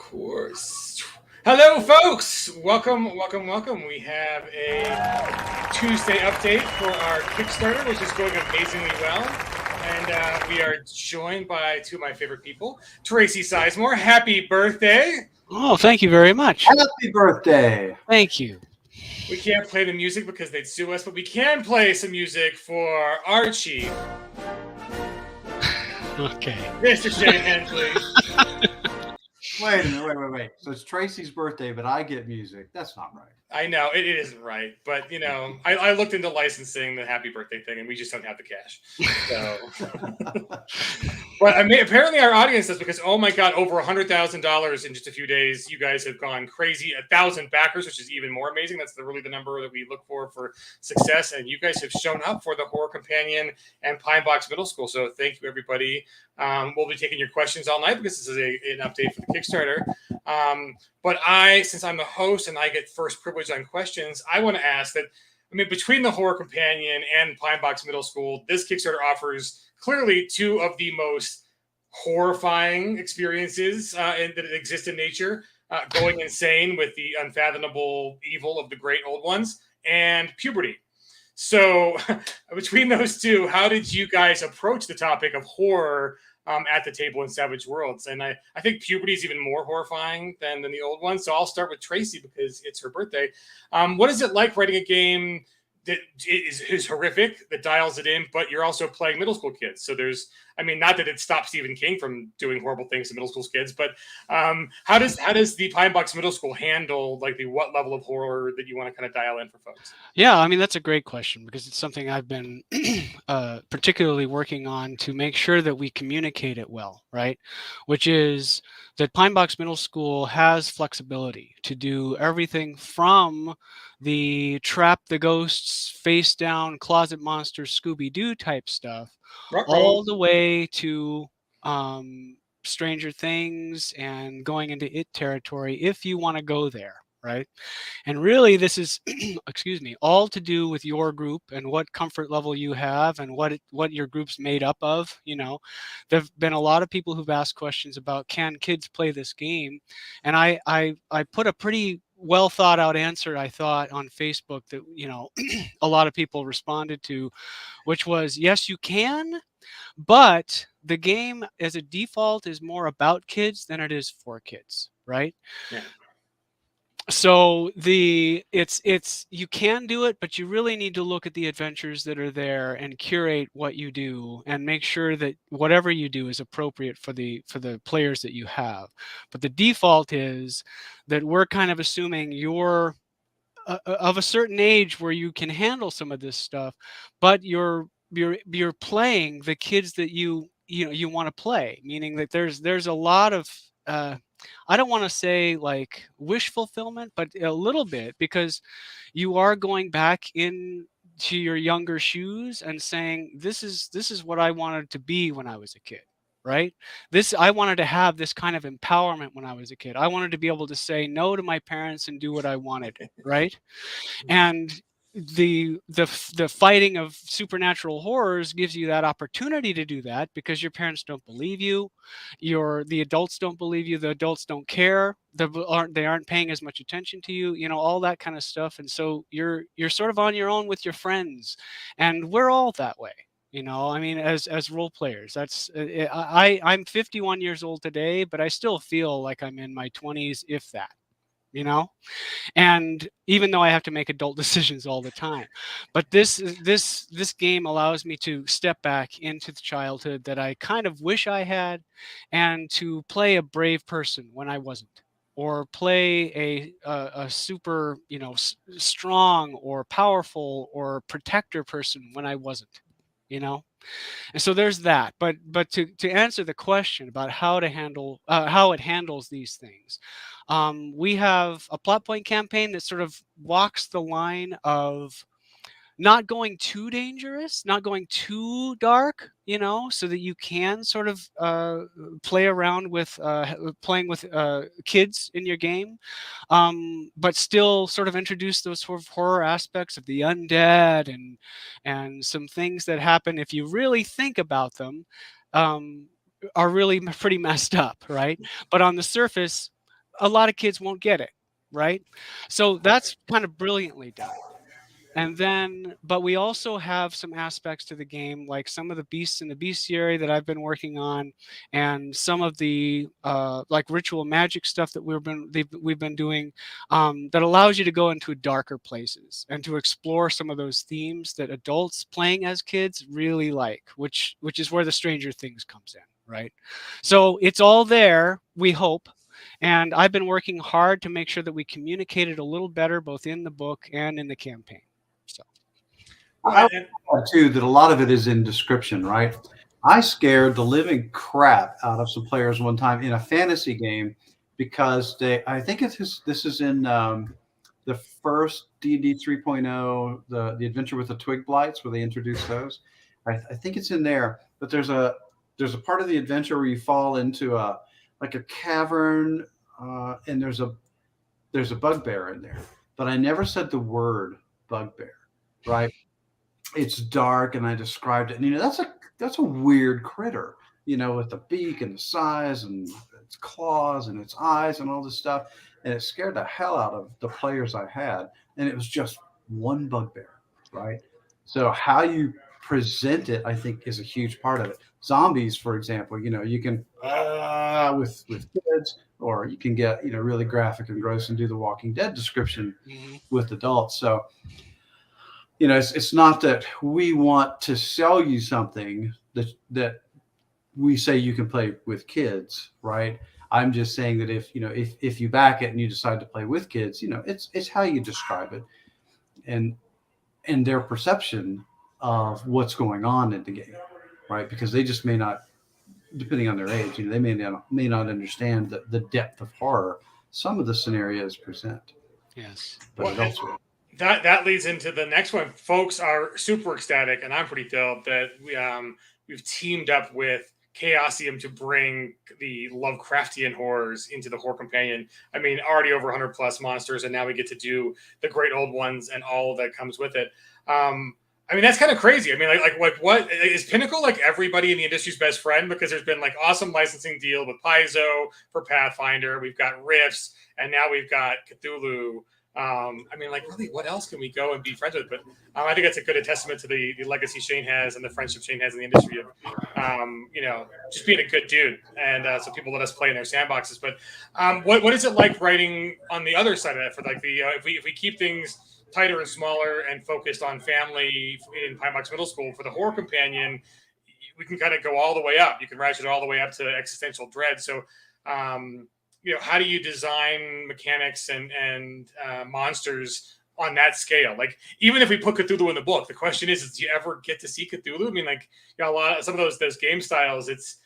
course. Hello, folks. Welcome, welcome, welcome. We have a Tuesday update for our Kickstarter, which is going amazingly well. And we are joined by two of my favorite people, Tracy Sizemore. Happy birthday. Oh, thank you very much. Happy birthday. Thank you. We can't play the music because they'd sue us, but we can play some music for Archie. Okay. Mr. Shane Hensley. Wait a minute, wait. So it's Tracy's birthday, but I get music. That's not right. I know, it isn't right. But, you know, I looked into licensing the happy birthday thing, and we just don't have the cash. So, but I mean, apparently our audience does, because, oh my God, over $100,000 in just a few days. You guys have gone crazy. 1,000 backers, which is even more amazing. That's really the number that we look for success. And you guys have shown up for the Horror Companion and Pinebox Middle School. So thank you, everybody. We'll be taking your questions all night because this is an update for the Kickstarter. But since I'm the host and I get first privilege on questions, I want to ask that, I mean, between the Horror Companion and Pinebox Middle School, this Kickstarter offers clearly two of the most horrifying experiences that exist in nature, going insane with the unfathomable evil of the great old ones, and puberty. So between those two, how did you guys approach the topic of horror at the table in Savage Worlds? And I think puberty is even more horrifying than the old one. So I'll start with Tracy because it's her birthday. What is it like writing a game that is horrific, that dials it in, but you're also playing middle school kids? So there's, I mean, not that it stops Stephen King from doing horrible things to middle school kids, but how does the Pinebox Middle School handle like what level of horror that you want to kind of dial in for folks? Yeah, I mean, that's a great question because it's something I've been particularly working on to make sure that we communicate it well, right? Which is that Pinebox Middle School has flexibility to do everything from the trap the ghosts, face down, closet monster, Scooby-Doo type stuff, all the way to Stranger Things and going into It territory if you want to go there, right? And really this is excuse me, all to do with your group and what comfort level you have and what your group's made up of. You know, there've been a lot of people who've asked questions about, can kids play this game? And I put a pretty well thought out answer, I thought, on Facebook that, you know, a lot of people responded to, which was, yes, you can, but the game as a default is more about kids than it is for kids, right? Yeah. So it's you can do it, but you really need to look at the adventures that are there and curate what you do and make sure that whatever you do is appropriate for the players that you have. But the default is that we're kind of assuming you're of a certain age where you can handle some of this stuff, but you're playing the kids that you want to play, meaning that there's a lot of I don't want to say like wish fulfillment, but a little bit, because you are going back into your younger shoes and saying, this is what I wanted to be when I was a kid, right? I wanted to have this kind of empowerment when I was a kid. I wanted to be able to say no to my parents and do what I wanted, right? And the fighting of supernatural horrors gives you that opportunity to do that because your parents don't believe you, the adults don't believe you, the adults don't care, they aren't paying as much attention to you, you know, all that kind of stuff. And so you're sort of on your own with your friends, and we're all that way. You know, I mean, as role players, that's I'm 51 years old today, but I still feel like I'm in my 20s, if that. You know, and even though I have to make adult decisions all the time, but this game allows me to step back into the childhood that I kind of wish I had, and to play a brave person when I wasn't, or play a super, you know, strong or powerful or protector person when I wasn't, you know. And so there's that. But to answer the question about how to handle how it handles these things, we have a plot point campaign that sort of walks the line of not going too dangerous, not going too dark, you know, so that you can sort of play around with playing with kids in your game, but still sort of introduce those sort of horror aspects of the undead and some things that happen, if you really think about them, are really pretty messed up, right? But on the surface, a lot of kids won't get it, right? So that's kind of brilliantly done. And then, but we also have some aspects to the game, like some of the beasts in the bestiary that I've been working on, and some of the like ritual magic stuff that we've been doing, that allows you to go into darker places and to explore some of those themes that adults playing as kids really like, which is where the Stranger Things comes in, right? So it's all there, we hope. And I've been working hard to make sure that we communicate it a little better, both in the book and in the campaign. So, I would too that a lot of it is in description, right? I scared the living crap out of some players one time in a fantasy game because I think this is in the first D&D 3.0, the Adventure with the Twig Blights, where they introduced those. I think it's in there, but there's a part of the adventure where you fall into a cavern, and there's a bugbear in there, but I never said the word bugbear, right? It's dark, and I described it, and that's a weird critter, with the beak and the size and its claws and its eyes and all this stuff, and it scared the hell out of the players I had, and it was just one bugbear, right? So how you present it, I think, is a huge part of it. Zombies, for example, you can with kids, or you can get really graphic and gross and do the Walking Dead description with adults. So it's not that we want to sell you something that we say you can play with kids, right? I'm just saying that if you back it and you decide to play with kids, it's how you describe it and their perception of what's going on in the game, right? Because they just may not, depending on their age, they may not understand the depth of horror some of the scenarios present. yes. But that leads into the next one. Folks are super ecstatic, and I'm pretty thrilled that we've teamed up with Chaosium to bring the Lovecraftian horrors into the Horror Companion. I mean, already over 100 plus monsters, and now we get to do the great old ones and all that comes with it. I mean, that's kind of crazy. I mean, like what is Pinnacle like everybody in the industry's best friend? Because there's been like awesome licensing deal with Paizo for Pathfinder. We've got Rifts, and now we've got Cthulhu. I mean, like, really, what else can we go and be friends with? But I think that's a good testament to the legacy Shane has and the friendship Shane has in the industry of, just being a good dude. And so people let us play in their sandboxes. But what is it like writing on the other side of that? For like if we keep things tighter and smaller and focused on family in Pinebox Middle School, for the Horror Companion, we can kind of go all the way up. You can ratchet it all the way up to existential dread. So, how do you design mechanics and monsters on that scale? Like, even if we put Cthulhu in the book, the question is do you ever get to see Cthulhu? I mean, like, some of those game styles, it's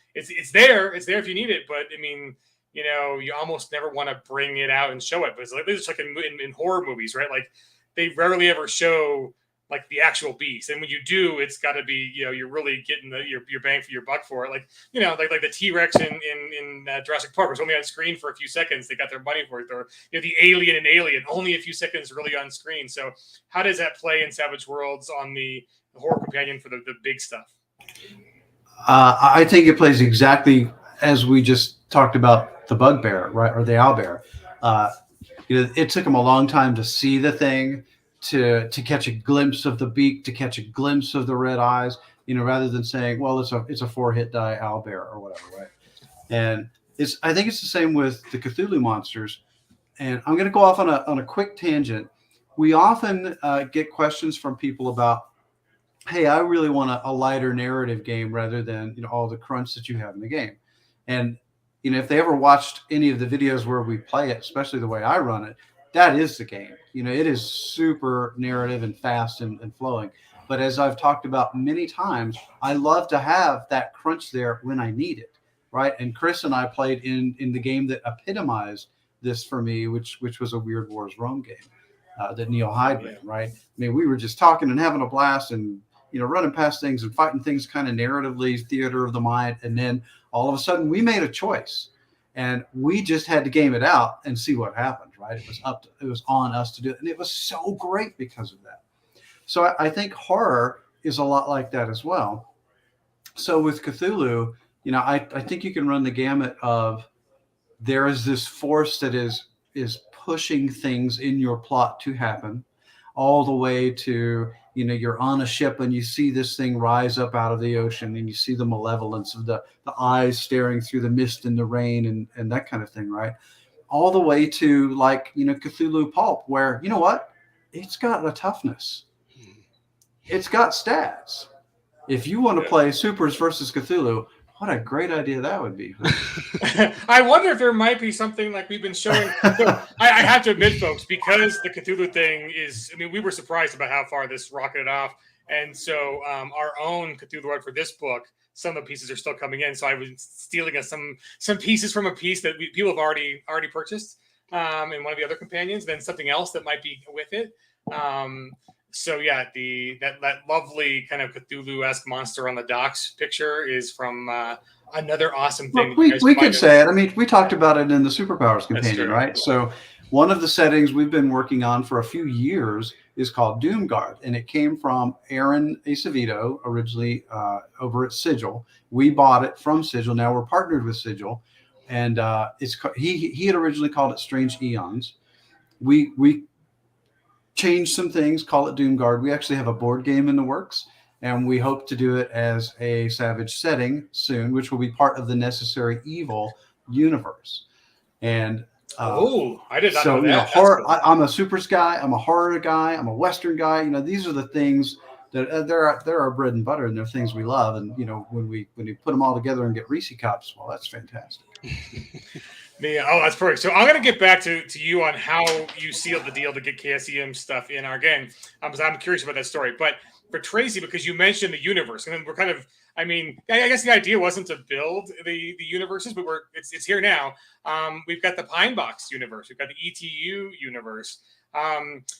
there if you need it, but I mean, you almost never want to bring it out and show it. But it's like in horror movies, right? Like, they rarely ever show like the actual beast, and when you do, it's got to be you're really getting your bang for your buck for it. Like like the T-Rex in Jurassic Park was only on screen for a few seconds. They got their money worth. Or the Alien in Alien, only a few seconds really on screen. So how does that play in Savage Worlds on the Horror Companion for the big stuff? I think it plays exactly as we just talked about the bugbear, right, or the owlbear. It took them a long time to see the thing, to catch a glimpse of the beak, to catch a glimpse of the red eyes, rather than saying, well, it's a 4-hit die owlbear or whatever, right? And I think it's the same with the Cthulhu monsters. And I'm going to go off on a quick tangent. We often get questions from people about, hey, I really want a lighter narrative game rather than all the crunch that you have in the game. And if they ever watched any of the videos where we play it, especially the way I run it, that is the game. It is super narrative and fast and flowing. But as I've talked about many times, I love to have that crunch there when I need it, right? And Chris and I played in the game that epitomized this for me, which was a Weird Wars Rome game that Neil Hyde ran, right? I mean, we were just talking and having a blast and running past things and fighting things kind of narratively, theater of the mind, and then all of a sudden we made a choice. And we just had to game it out and see what happened, right? It was on us to do it. And it was so great because of that. So I think horror is a lot like that as well. So with Cthulhu, I think you can run the gamut of there is this force that is pushing things in your plot to happen, all the way to, you're on a ship and you see this thing rise up out of the ocean, and you see the malevolence of the eyes staring through the mist and the rain and that kind of thing, right? All the way to, like, Cthulhu Pulp, where, you know what? It's got a toughness. It's got stats. If you want to play Supers versus Cthulhu, what a great idea that would be. I wonder if there might be something like we've been showing. So I have to admit, folks, because the Cthulhu thing is, I mean, we were surprised about how far this rocketed off. And so our own Cthulhu art for this book, some of the pieces are still coming in. So I was stealing some pieces from a piece that people have already purchased in one of the other companions, then something else that might be with it. So yeah, that lovely kind of Cthulhu-esque monster on the docks picture is from another awesome thing. Well, we could say it. I mean, we talked about it in the Superpowers companion, right? So one of the settings we've been working on for a few years is called Doomguard, and it came from Aaron Acevedo, originally over at Sigil. We bought it from Sigil. Now we're partnered with Sigil, and he had originally called it Strange Eons. We changed some things, call it Doomguard. We actually have a board game in the works, and we hope to do it as a Savage setting soon, which will be part of the Necessary Evil universe. And I did not know that. Horror. Cool. I'm a supers guy. I'm a horror guy. I'm a Western guy. These are the things that they're our bread and butter, and they're things we love. And when you put them all together and get Reese cups, well, that's fantastic. That's perfect. So I'm going to get back to you on how you sealed the deal to get KSEM stuff in our game. Because I'm curious about that story. But for Tracy, because you mentioned the universe, and then we're kind of, I mean, I guess the idea wasn't to build the universes, but it's here now. We've got the Pinebox universe. We've got the ETU universe.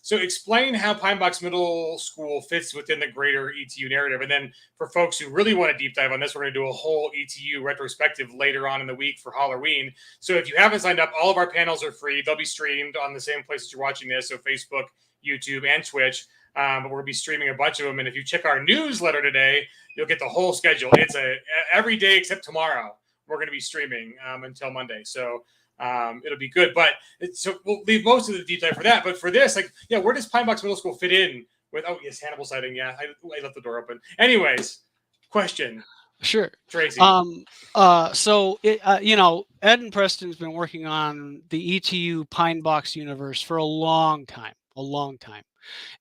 So explain how Pinebox Middle School fits within the greater ETU narrative. And then for folks who really want to deep dive on this, we're going to do a whole ETU retrospective later on in the week for Halloween. So if you haven't signed up, all of our panels are free. They'll be streamed on the same places you're watching this. So Facebook, YouTube, and Twitch. But we're going to be streaming a bunch of them. And if you check our newsletter today, you'll get the whole schedule. It's every day except tomorrow. We're going to be streaming until Monday. So it'll be good. But so we'll leave most of the deep dive for that. But for this, where does Pinebox Middle School fit in with? Oh, yes, Hannibal sighting. Yeah, I left the door open. Anyways, question. Sure, Tracy. So Ed and Preston's been working on the ETU Pinebox universe for a long time,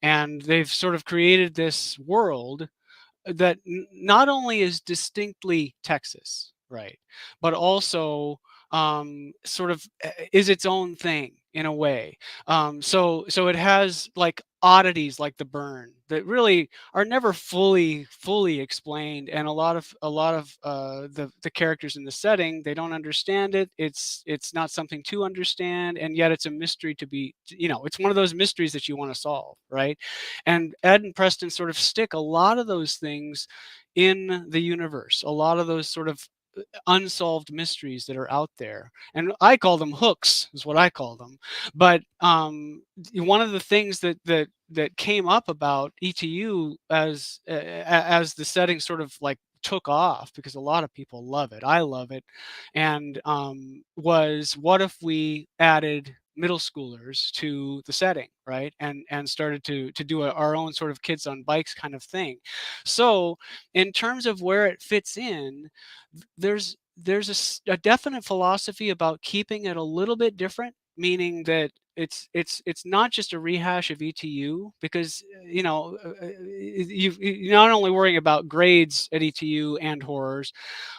and they've sort of created this world that not only is distinctly Texas, right, but also sort of is its own thing in a way. So it has like oddities like the burn that really are never fully explained, and a lot of the characters in the setting, they don't understand it. It's not something to understand, and yet it's a mystery to be, it's one of those mysteries that you want to solve, right? And Ed and Preston sort of stick a lot of those things in the universe, a lot of those sort of unsolved mysteries that are out there, and I call them hooks, is what I call them. But one of the things that came up about ETU as the setting sort of like took off, because a lot of people love it, I love it, and was, what if we added middle schoolers to the setting, right? And started to do our own sort of kids on bikes kind of thing. So in terms of where it fits in, there's a definite philosophy about keeping it a little bit different, meaning that it's not just a rehash of ETU, because you're not only worrying about grades at ETU and horrors,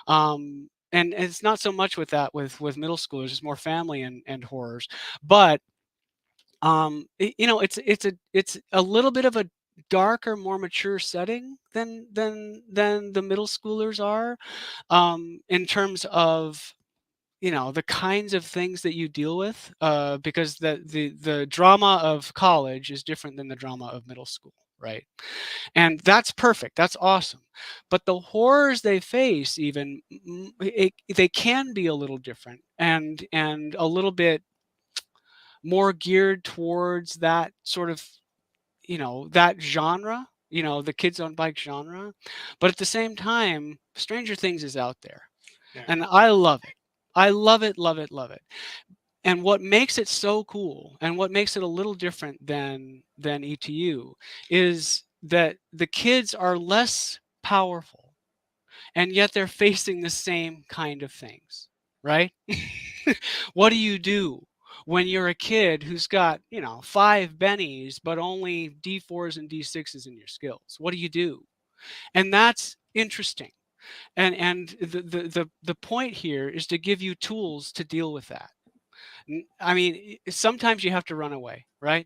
and it's not so much with that with middle schoolers. It's more family and horrors, but it's a little bit of a darker, more mature setting than the middle schoolers are, in terms of the kinds of things that you deal with, because the drama of college is different than the drama of middle school, right? And that's perfect, that's awesome. But the horrors they face, even they can be a little different, and a little bit more geared towards that sort of that genre, the kids on bike genre. But at the same time, Stranger Things is out there, and I love it. I love it, love it, love it. And what makes it so cool, and what makes it a little different than ETU, is that the kids are less powerful, and yet they're facing the same kind of things, right? What do you do when you're a kid who's got, 5 bennies, but only D4s and D6s in your skills? What do you do? And that's interesting. And the point here is to give you tools to deal with that. I mean, sometimes you have to run away, right?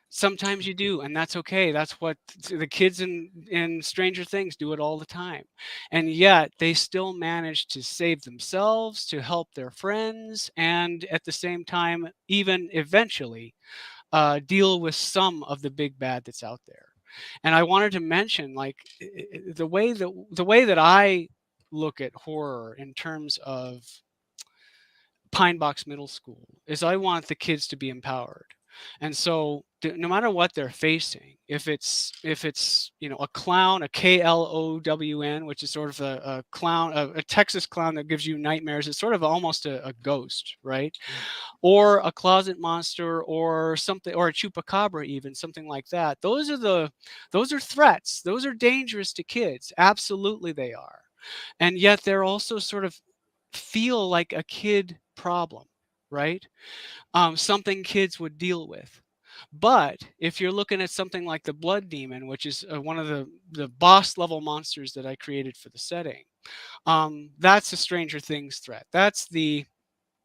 Sometimes you do, and that's okay. That's what the kids in Stranger Things do it all the time. And yet they still manage to save themselves, to help their friends, and at the same time, even eventually, deal with some of the big bad that's out there. And I wanted to mention, like, the way that I look at horror in terms of Pinebox Middle School is I want the kids to be empowered. And so no matter what they're facing, if it's a clown, a KLOWN, which is sort of a clown, a Texas clown that gives you nightmares, it's sort of almost a ghost, right? Or a closet monster, or something, or a chupacabra, even something like that. Those are threats. Those are dangerous to kids. Absolutely they are. And yet they're also sort of feel like a kid problem, right? Something kids would deal with. But if you're looking at something like the Blood Demon, which is one of the boss level monsters that I created for the setting, that's a Stranger Things threat. That's the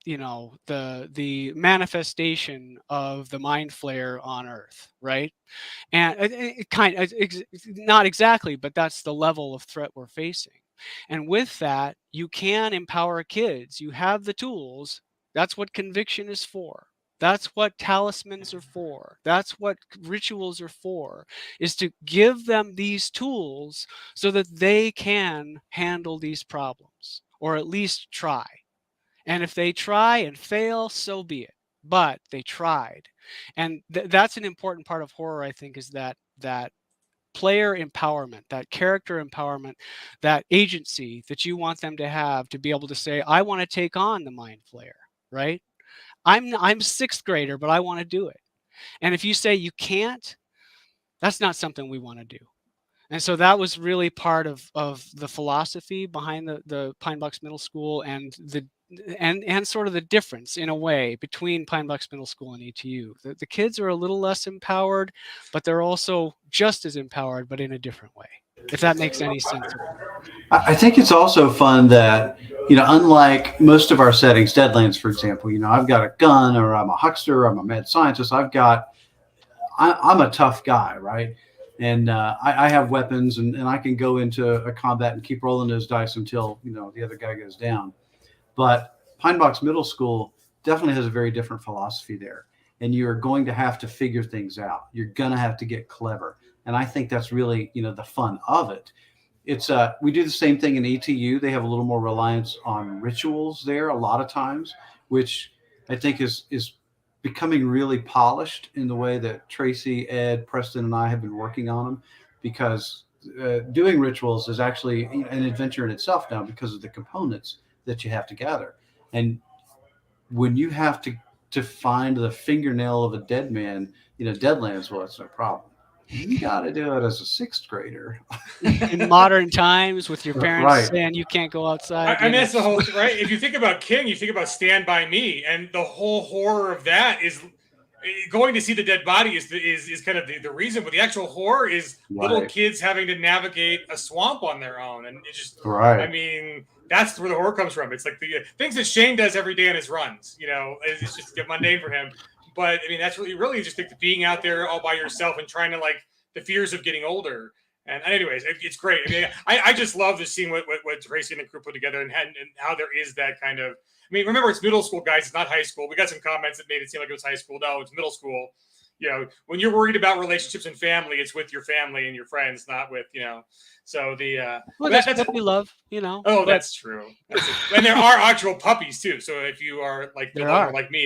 manifestation of the Mind Flayer on Earth, right? And it kind of, not exactly, but that's the level of threat we're facing. And with that, you can empower kids. You have the tools. That's what conviction is for. That's what talismans are for. That's what rituals are for, is to give them these tools so that they can handle these problems, or at least try. And if they try and fail, so be it. But they tried. And that's an important part of horror, I think, is that player empowerment, that character empowerment, that agency that you want them to have to be able to say, I want to take on the Mind Flayer, right? I'm sixth grader, but I want to do it. And if you say you can't, that's not something we want to do. And so that was really part of the philosophy behind the Pinebox Middle School, and sort of the difference in a way between Pinebox Middle School and ETU. The kids are a little less empowered, but they're also just as empowered, but in a different way, if that makes any sense at all. I think it's also fun that, unlike most of our settings, Deadlands, for example, I've got a gun, or I'm a huckster, I'm a mad scientist. I'm a tough guy, right? And I have weapons, and I can go into a combat and keep rolling those dice until, the other guy goes down. But Pinebox Middle School definitely has a very different philosophy there. And you're going to have to figure things out. You're going to have to get clever. And I think that's really, the fun of it. It's we do the same thing in ETU. They have a little more reliance on rituals there a lot of times, which I think is becoming really polished in the way that Tracy, Ed, Preston, and I have been working on them, because doing rituals is actually an adventure in itself now, because of the components that you have to gather. And when you have to find the fingernail of a dead man, Deadlands, well, it's no problem. You got to do it as a sixth grader. In modern times, with your parents Right. saying you can't go outside. I mean, that's the whole, right? If you think about King, you think about Stand By Me, and the whole horror of that is going to see the dead body is kind of the reason, but the actual horror is little kids having to navigate a swamp on their own. And it just, right. I mean, that's where the horror comes from. It's like the things that Shane does every day in his runs, it's just mundane for him. But I mean, that's what you really just think, being out there all by yourself and trying to, like, the fears of getting older. And anyways, it's great. I mean, I just love just seeing what Tracy and the crew put together, and how there is that kind of, I mean, remember, it's middle school, guys. It's not high school. We got some comments that made it seem like it was high school. No, it's middle school. When you're worried about relationships and family, it's with your family and your friends, not with, so the, well, that's what we love, Oh, that's true. And there are actual puppies too. So if you are like me,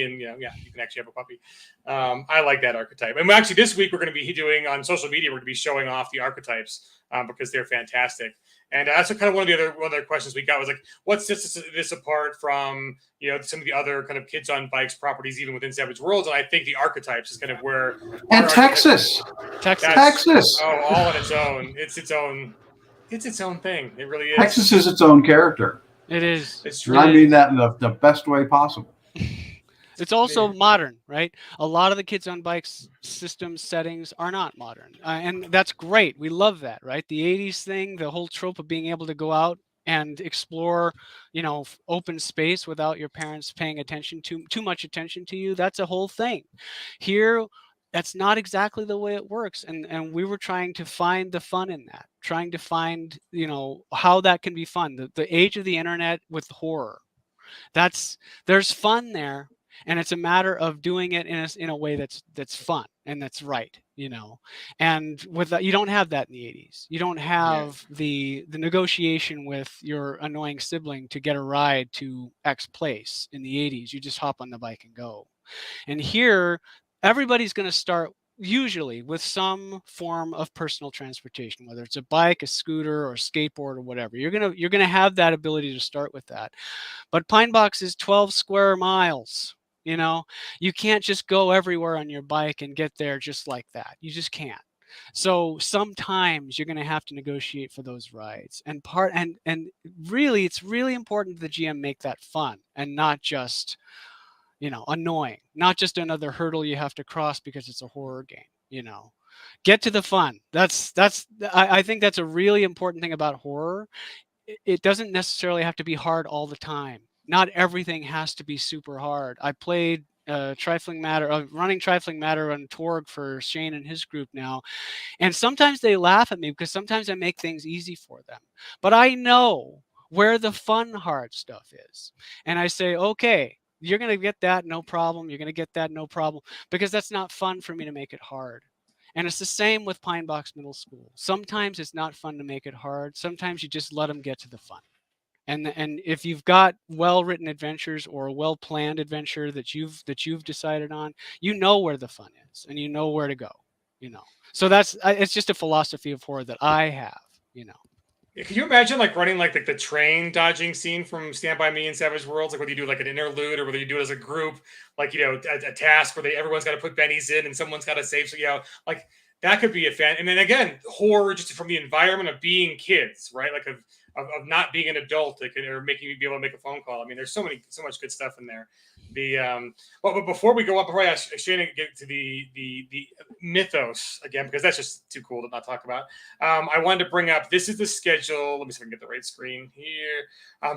and you can actually have a puppy. I like that archetype. And actually, this week we're going to be doing on social media, we're going to be showing off the archetypes because they're fantastic. And that's kind of one of the other questions we got was like, what sets this apart from, you know, some of the other kind of kids on bikes properties, even within Savage Worlds? And I think the archetypes is kind of where. And Texas. Oh, all on its own. It's its own thing. It really is. Texas is its own character. It is. It's true. And I mean that in the best way possible. It's also modern, right? A lot of the Kids on Bikes system settings are not modern. And that's great. We love that, right? The 80s thing, the whole trope of being able to go out and explore, you know, open space without your parents paying attention too much attention to you. That's a whole thing. Here, that's not exactly the way it works. And we were trying to find the fun in that, trying to find, you know, how that can be fun. The age of the internet with horror. There's fun there. And it's a matter of doing it in a way that's fun and that's right, you know. And with that, you don't have that in the 80s. You don't have the negotiation with your annoying sibling to get a ride to X place in the 80s. You just hop on the bike and go. And here, everybody's going to start usually with some form of personal transportation, whether it's a bike, a scooter, or a skateboard, or whatever. You're gonna have that ability to start with that. But Pinebox is 12 square miles. You know, you can't just go everywhere on your bike and get there just like that. You just can't. So sometimes you're going to have to negotiate for those rides. And really, it's really important that the GM make that fun and not just, you know, annoying, not just another hurdle you have to cross because it's a horror game. You know, get to the fun. I think that's a really important thing about horror. It doesn't necessarily have to be hard all the time. Not everything has to be super hard. I played running Trifling Matter on Torg for Shane and his group now. And sometimes they laugh at me because sometimes I make things easy for them. But I know where the fun hard stuff is. And I say, okay, you're going to get that, no problem. You're going to get that, no problem. Because that's not fun for me to make it hard. And it's the same with Pinebox Middle School. Sometimes it's not fun to make it hard. Sometimes you just let them get to the fun. And if you've got well-written adventures or a well-planned adventure that you've decided on, you know where the fun is and you know where to go, you know. So it's just a philosophy of horror that I have, you know. Can you imagine like running like the train dodging scene from Stand By Me and Savage Worlds, like whether you do like an interlude or whether you do it as a group, like, you know, a task where everyone's got to put bennies in and someone's got to save, so, you know, like that could be a fan. And then again, horror just from the environment of being kids, right? Like of not being an adult that could, or making you be able to make a phone call. I mean, there's so much good stuff in there. But before we go up, before I ask Shane to get to the mythos again, because that's just too cool to not talk about. I wanted to bring up, this is the schedule. Let me see if I can get the right screen here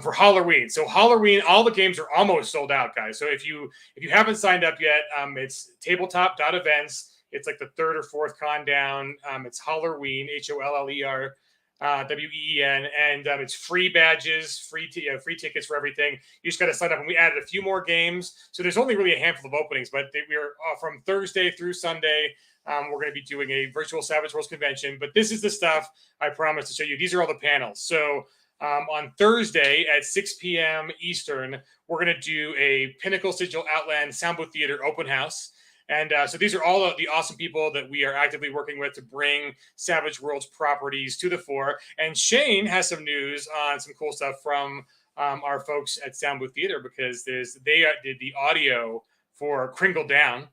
for Halloween. So Halloween, all the games are almost sold out, guys. So if you haven't signed up yet, it's tabletop.events. It's like the third or fourth con down. It's Halloween, HOLLER. WEEN, and it's free badges, free tickets for everything. You just got to sign up, and we added a few more games, so there's only really a handful of openings. But we are from Thursday through Sunday. We're going to be doing a virtual Savage Worlds convention, but this is the stuff I promised to show you. These are all the panels. So on Thursday at 6 p.m. Eastern, we're going to do a Pinnacle Sigil Outland Sound Booth Theater open house. And so these are all of the awesome people that we are actively working with to bring Savage Worlds properties to the fore. And Shane has some news on some cool stuff from our folks at Sound Booth Theater, because they did the audio for Kringle Down.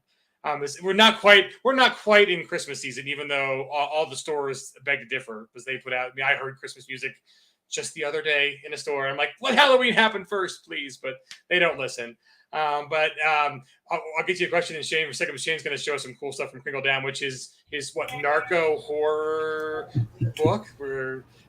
We're not quite in Christmas season, even though all the stores beg to differ, because they put out. I mean, I heard Christmas music just the other day in a store. I'm like, let Halloween happen first, please, but they don't listen. I'll get you a question in Shane for a second. Shane's going to show us some cool stuff from Kringle Down, which is his narco horror book.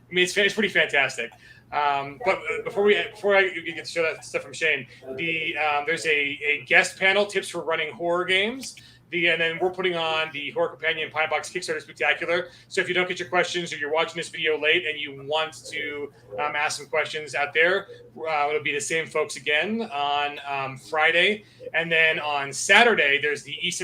It's pretty fantastic. But before I get to show that stuff from Shane, there's a guest panel, tips for running horror games. And then we're putting on the Horror Companion Pinebox Kickstarter Spectacular. So if you don't get your questions, or you're watching this video late and you want to ask some questions out there, it'll be the same folks again on Friday. And then on Saturday, there's the East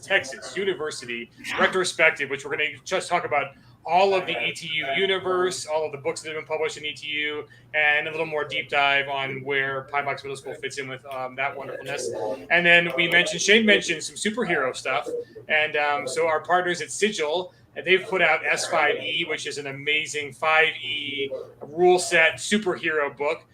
Texas University retrospective, which we're going to just talk about all of the ETU universe, all of the books that have been published in ETU, and a little more deep dive on where Pinebox Middle School fits in with that wonderfulness. And then Shane mentioned some superhero stuff. And so our partners at Sigil they've put out S5E, which is an amazing 5E rule set superhero book.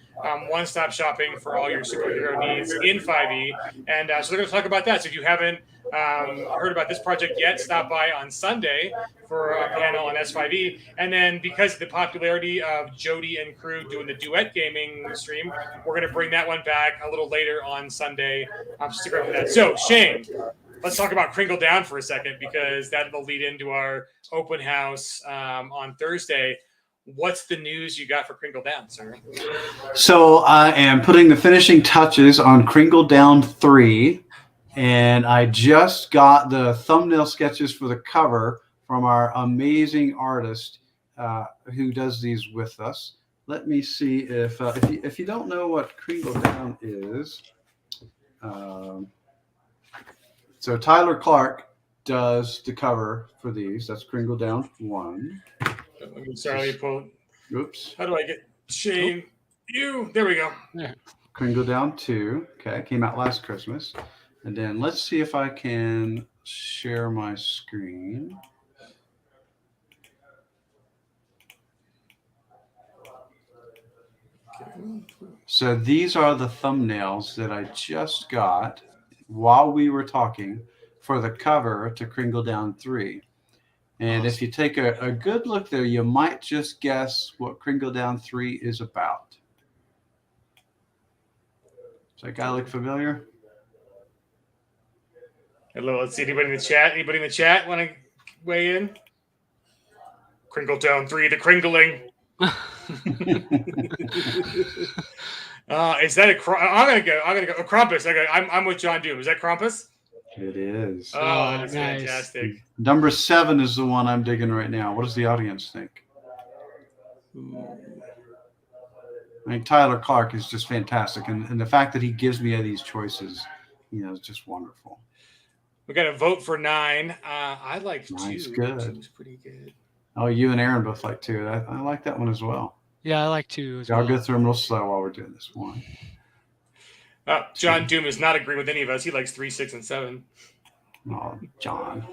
One-stop shopping for all your superhero needs in 5e. And so they're going to talk about that. So if you haven't heard about this project yet, stop by on Sunday for a panel on S5e. And then because of the popularity of Jody and crew doing the duet gaming stream, we're going to bring that one back a little later on Sunday. Stick around for that. So Shane, let's talk about Kringle Down for a second, because that'll lead into our open house on Thursday. What's the news you got for Kringle Down, sir? So I am putting the finishing touches on Kringle Down 3, and I just got the thumbnail sketches for the cover from our amazing artist who does these with us. Let me see if you don't know what Kringle Down is. So Tyler Clark does the cover for these. That's Kringle Down 1. Sorry, pull. Oops. How do I get Shane? You. There we go. Yeah. Kringle Down 2. Okay, came out last Christmas. And then let's see if I can share my screen. So these are the thumbnails that I just got while we were talking for the cover to Kringle Down 3. And if you take a good look there, you might just guess what Kringle Down 3 is about. Does that guy look familiar? Hello, let's see. Anybody in the chat? Anybody in the chat want to weigh in? Kringle Down 3, the Kringling. Is that a? I'm gonna go. A Krampus. I'm with John Doom. Is that Krampus? It is. Oh, that's nice. fantastic. Number 7 is the one I'm digging right now. What does the audience think? I mean, Tyler Clark is just fantastic, and the fact that he gives me these choices, is just wonderful. We got to vote for 9. I like 2. 9's good. 2's pretty good. Oh, you and Aaron both like 2. I like that one as well. Yeah, I like 2 as I'll well. go through them real slow while we're doing this one. John Doom is not agreeing with any of us. He likes 3, 6, and 7. Oh, John.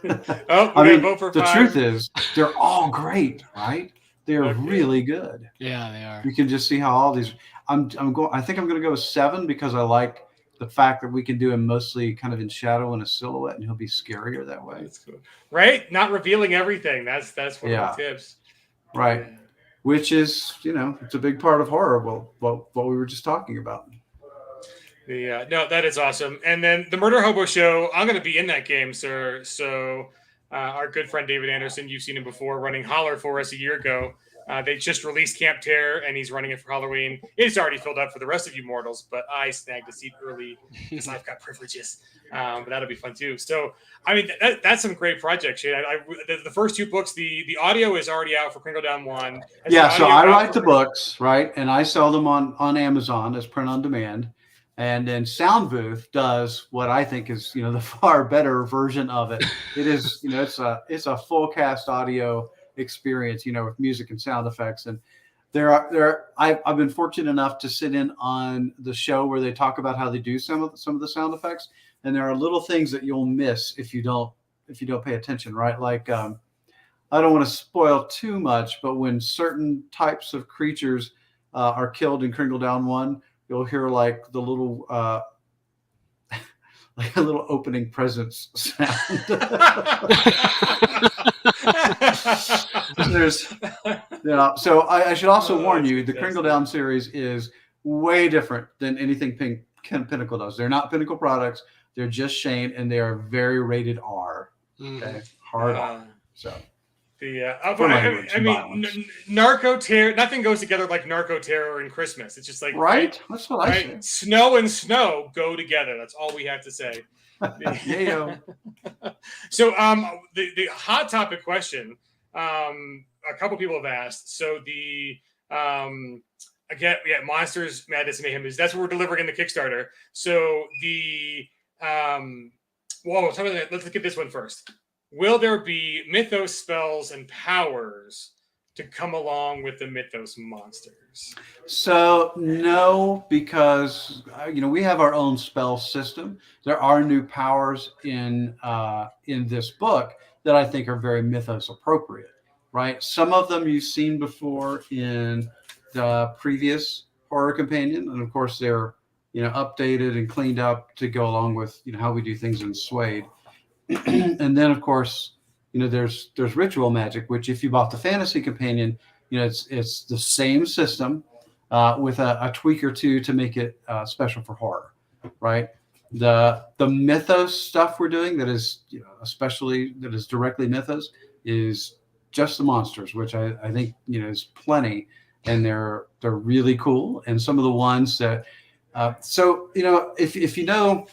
I mean, vote for the 5. truth is, they're all great, right? They're really good. Yeah, they are. You can just see how all these. I think I'm going to go with 7 because I like the fact that we can do him mostly kind of in shadow and a silhouette, and he'll be scarier that way. That's cool. Right? Not revealing everything. That's one of the tips. Right. Yeah. Which is, it's a big part of horror. Well, what we were just talking about. No, that is awesome. And then the Murder Hobo show, I'm going to be in that game, sir. So our good friend David Anderson, you've seen him before, running Holler for us a year ago. They just released Camp Terror, and he's running it for Halloween. It's already filled up for the rest of you mortals, but I snagged a seat early because I've got privileges. But that'll be fun too. So, I mean, that's some great projects, Shane. The first 2 books, the audio is already out for Kringle Down 1. Yeah, so I write the books, right? And I sell them on Amazon as print on demand. And then Sound Booth does what I think is, the far better version of it. It is, it's a full cast audio experience, with music and sound effects. And I've been fortunate enough to sit in on the show where they talk about how they do some of the sound effects. And there are little things that you'll miss if you don't pay attention, right? Like, I don't want to spoil too much, but when certain types of creatures are killed in Kringle Down 1, you'll hear like the little, like a little opening presents sound. So I should also warn you, the Kringle Down series is way different than anything Pinnacle does. They're not Pinnacle products. They're just Shane, and they are very rated R. Okay, hard R. So. Narco Terror. Nothing goes together like Narco Terror and Christmas. It's just like right. That's what I say. Snow and snow go together. That's all we have to say. Yeah. So, the hot topic question. A couple people have asked. So again, Monsters, Madness, and Mayhem that's what we're delivering in the Kickstarter. So let's look at this one first. Will there be Mythos spells and powers to come along with the Mythos monster? monsters? So no, because we have our own spell system. There are new powers in this book that I think are very mythos appropriate, right? Some of them you've seen before in the previous horror companion, and of course they're updated and cleaned up to go along with how we do things in Suede. And then of course there's ritual magic, which if you bought the fantasy companion, it's the same system with a tweak or two to make it special for horror, right? The mythos stuff we're doing that is especially that is directly mythos is just the monsters, which I think is plenty, and they're really cool. And some of the ones that so if you know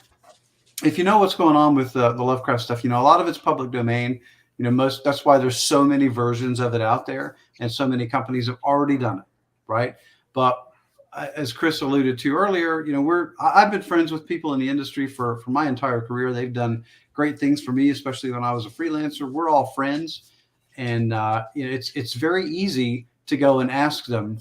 what's going on with the Lovecraft stuff, a lot of it's public domain. That's why there's so many versions of it out there, and so many companies have already done it, right? But as Chris alluded to earlier, I've been friends with people in the industry for my entire career. They've done great things for me, especially when I was a freelancer. We're all friends, and it's very easy to go and ask them,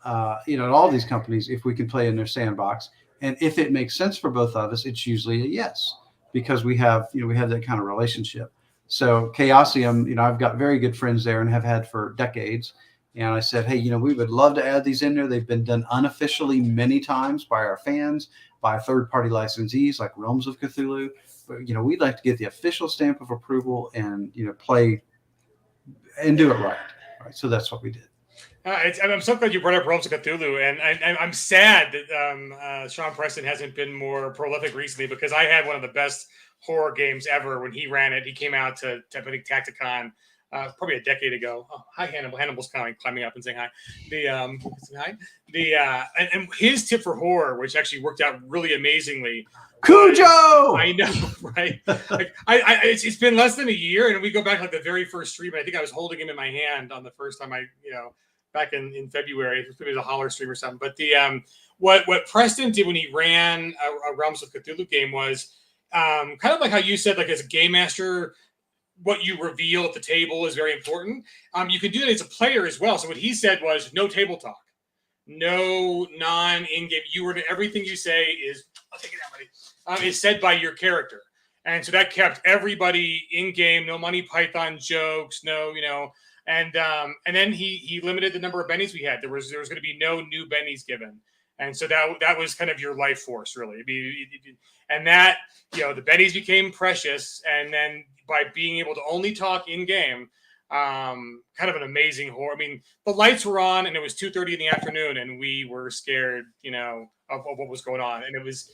at all these companies, if we can play in their sandbox. And if it makes sense for both of us, it's usually a yes, because we have that kind of relationship. So Chaosium, I've got very good friends there and have had for decades. And I said, hey, we would love to add these in there. They've been done unofficially many times by our fans, by third-party licensees like Realms of Cthulhu. But, we'd like to get the official stamp of approval and, play and do it right. So that's what we did. I'm so glad you brought up Realms of Cthulhu, and I'm sad that Sean Preston hasn't been more prolific recently, because I had one of the best horror games ever when he ran it. He came out to I think Tacticon probably a decade ago. Oh, hi, Hannibal. Hannibal's climbing up and saying hi. And his tip for horror, which actually worked out really amazingly. Cujo! I know, right? It's been less than a year, and we go back like the very first stream. I think I was holding him in my hand on the first time back in February. It was a holler stream or something. But what Preston did when he ran a Realms of Cthulhu game was kind of like how you said, like as a game master, what you reveal at the table is very important. You can do that as a player as well. So what he said was no table talk, no non-in-game. Everything you say is, I'll take it out, buddy, is said by your character. And so that kept everybody in game, no Monty Python jokes, and then he limited the number of bennies we had. There was going to be no new bennies given. And so that was kind of your life force, really. And that, the bennies became precious. And then by being able to only talk in game, kind of an amazing horror. I mean, the lights were on and it was 2:30 in the afternoon and we were scared, of what was going on. And it was,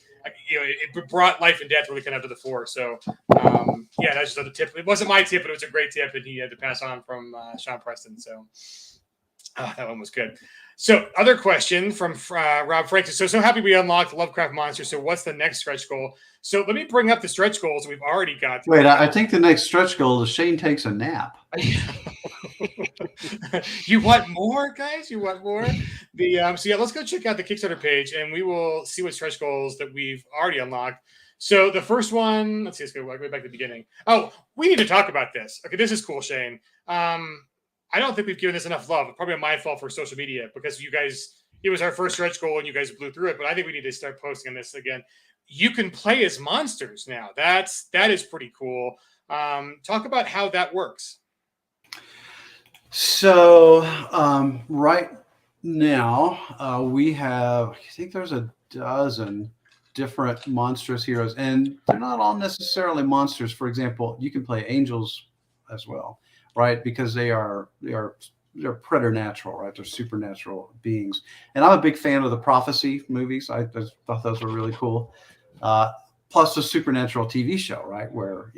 it brought life and death really kind of to the fore. So, that's just a tip. It wasn't my tip, but it was a great tip that he had to pass on from Sean Preston. So that one was good. So other question from Rob Francis. So happy we unlocked Lovecraft Monster. So what's the next stretch goal? So let me bring up the stretch goals we've already got. Wait, I think the next stretch goal is Shane takes a nap. You want more, guys? You want more? Let's go check out the Kickstarter page and we will see what stretch goals that we've already unlocked. So the first one, let's go back to the beginning. Oh, we need to talk about this. Okay, this is cool, Shane. I don't think we've given this enough love. Probably my fault for social media, because you guys, it was our first stretch goal and you guys blew through it. But I think we need to start posting on this again. You can play as monsters now. That is pretty cool. Talk about how that works. So right now we have, I think there's a dozen different monstrous heroes, and they're not all necessarily monsters. For example, you can play angels as well, right? Because they're preternatural, right? They're supernatural beings. And I'm a big fan of the Prophecy movies. I just thought those were really cool. Plus the Supernatural TV show, right? Where,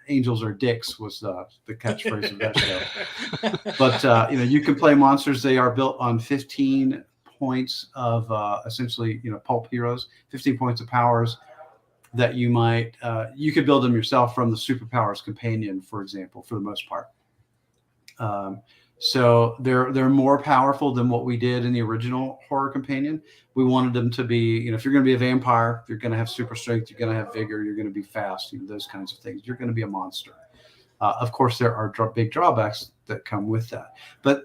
angels are dicks was the catchphrase of that show. But, you can play monsters. They are built on 15 points of essentially, pulp heroes, 15 points of powers that you could build them yourself from the Superpowers Companion, for example, for the most part. So they're more powerful than what we did in the original Horror Companion. We wanted them to be, if you're going to be a vampire, you're going to have super strength, you're going to have vigor, you're going to be fast, those kinds of things. You're going to be a monster. Of course, there are big drawbacks that come with that. But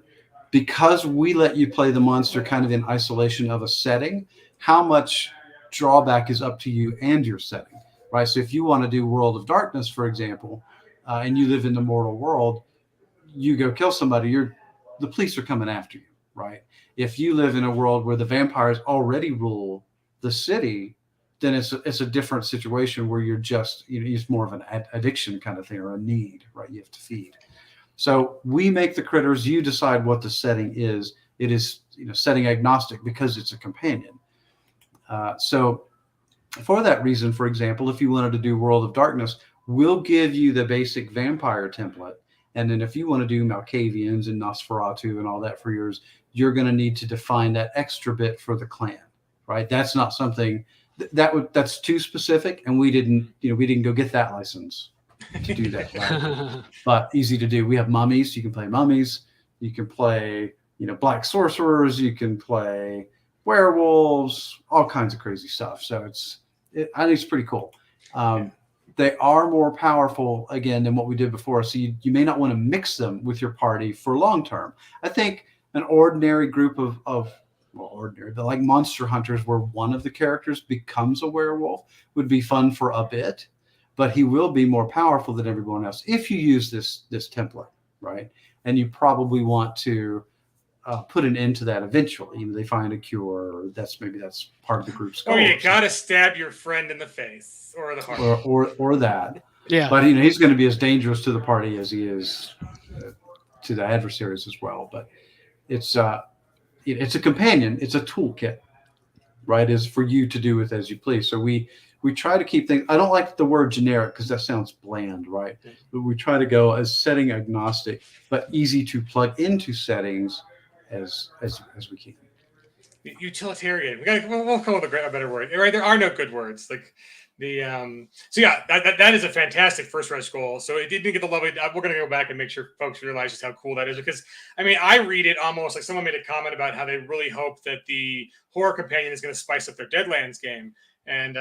because we let you play the monster kind of in isolation of a setting, how much drawback is up to you and your setting, right? So if you want to do World of Darkness, for example, and you live in the mortal world, you go kill somebody, the police are coming after you, right? If you live in a world where the vampires already rule the city, then it's a different situation where you're just, it's more of an addiction kind of thing, or a need, right? You have to feed. So we make the critters, you decide what the setting is. It is, setting agnostic because it's a companion. So for that reason, for example, if you wanted to do World of Darkness, we'll give you the basic vampire template. And then if you want to do Malkavians and Nosferatu and all that for yours, you're going to need to define that extra bit for the clan, right? That's not something that's too specific, and we didn't go get that license to do that. Right? But easy to do. We have mummies. You can play mummies. You can play, black sorcerers. You can play werewolves. All kinds of crazy stuff. So I think it's pretty cool. They are more powerful, again, than what we did before. So you may not want to mix them with your party for long term. I think an ordinary group but like monster hunters, where one of the characters becomes a werewolf, would be fun for a bit, but he will be more powerful than everyone else if you use this template, right? And you probably want to put an end to that eventually. They find a cure, or that's part of the group's goal. Or you gotta stab your friend in the face or the heart, or that. Yeah. But he's going to be as dangerous to the party as he is to the adversaries as well. But it's a companion. It's a toolkit, right? Is for you to do with as you please. So we try to keep things. I don't like the word generic because that sounds bland, right? But we try to go as setting agnostic, but easy to plug into settings as we can. Utilitarian. We'll come up with a better word, right? There are no good words. Like so yeah, that is a fantastic first stretch goal. So it didn't get the love. We're going to go back and make sure folks realize just how cool that is, because I read it almost like someone made a comment about how they really hope that the horror companion is going to spice up their Deadlands game. And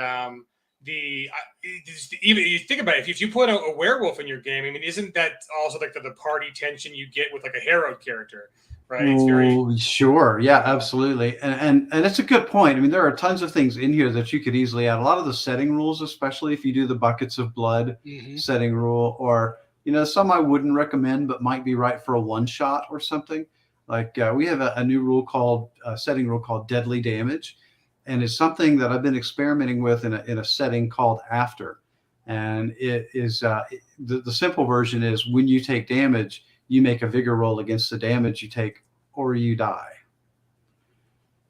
even you think about it, if you put a werewolf in your game, isn't that also like the party tension you get with like a harrowed character? Right. It's sure. Yeah, absolutely. And it's a good point. There are tons of things in here that you could easily add. A lot of the setting rules, especially if you do the buckets of blood setting rule, or, some I wouldn't recommend, but might be right for a one shot or something. Like we have a new rule called setting rule called deadly damage. And it's something that I've been experimenting with in a setting called After. And it is the simple version is when you take damage, you make a vigor roll against the damage you take, or you die.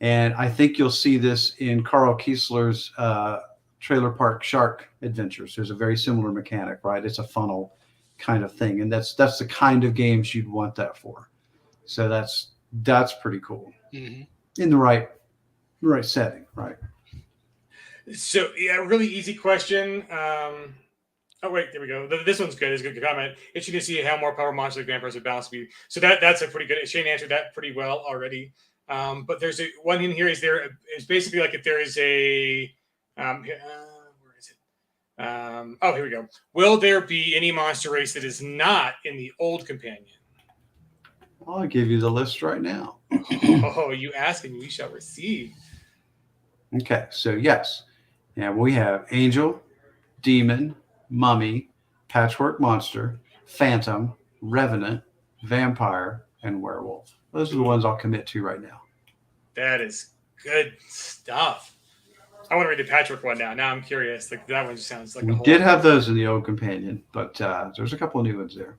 And I think you'll see this in Carl Kiesler's Trailer Park Shark Adventures. There's a very similar mechanic, right? It's a funnel kind of thing. And that's the kind of games you'd want that for. So that's pretty cool. In the right setting, right? So yeah, really easy question. Oh, wait, there we go. This one's good. It's a good comment. Interesting to see how more power monsters like vampires would balance speed. So that's a pretty good. Shane answered that pretty well already. But there's one in here. Is basically like if there is a where is it? Here we go. Will there be any monster race that is not in the old companion? I'll give you the list right now. Oh, you ask and you shall receive. Okay, so yes. Yeah, we have Angel, Demon, Mummy, Patchwork Monster, Phantom, Revenant, Vampire, and Werewolf. Those are the ones I'll commit to right now. That is good stuff. I want to read the Patchwork one now. Now I'm curious. Like that one just sounds like we did have those in the old companion, but there's a couple of new ones there.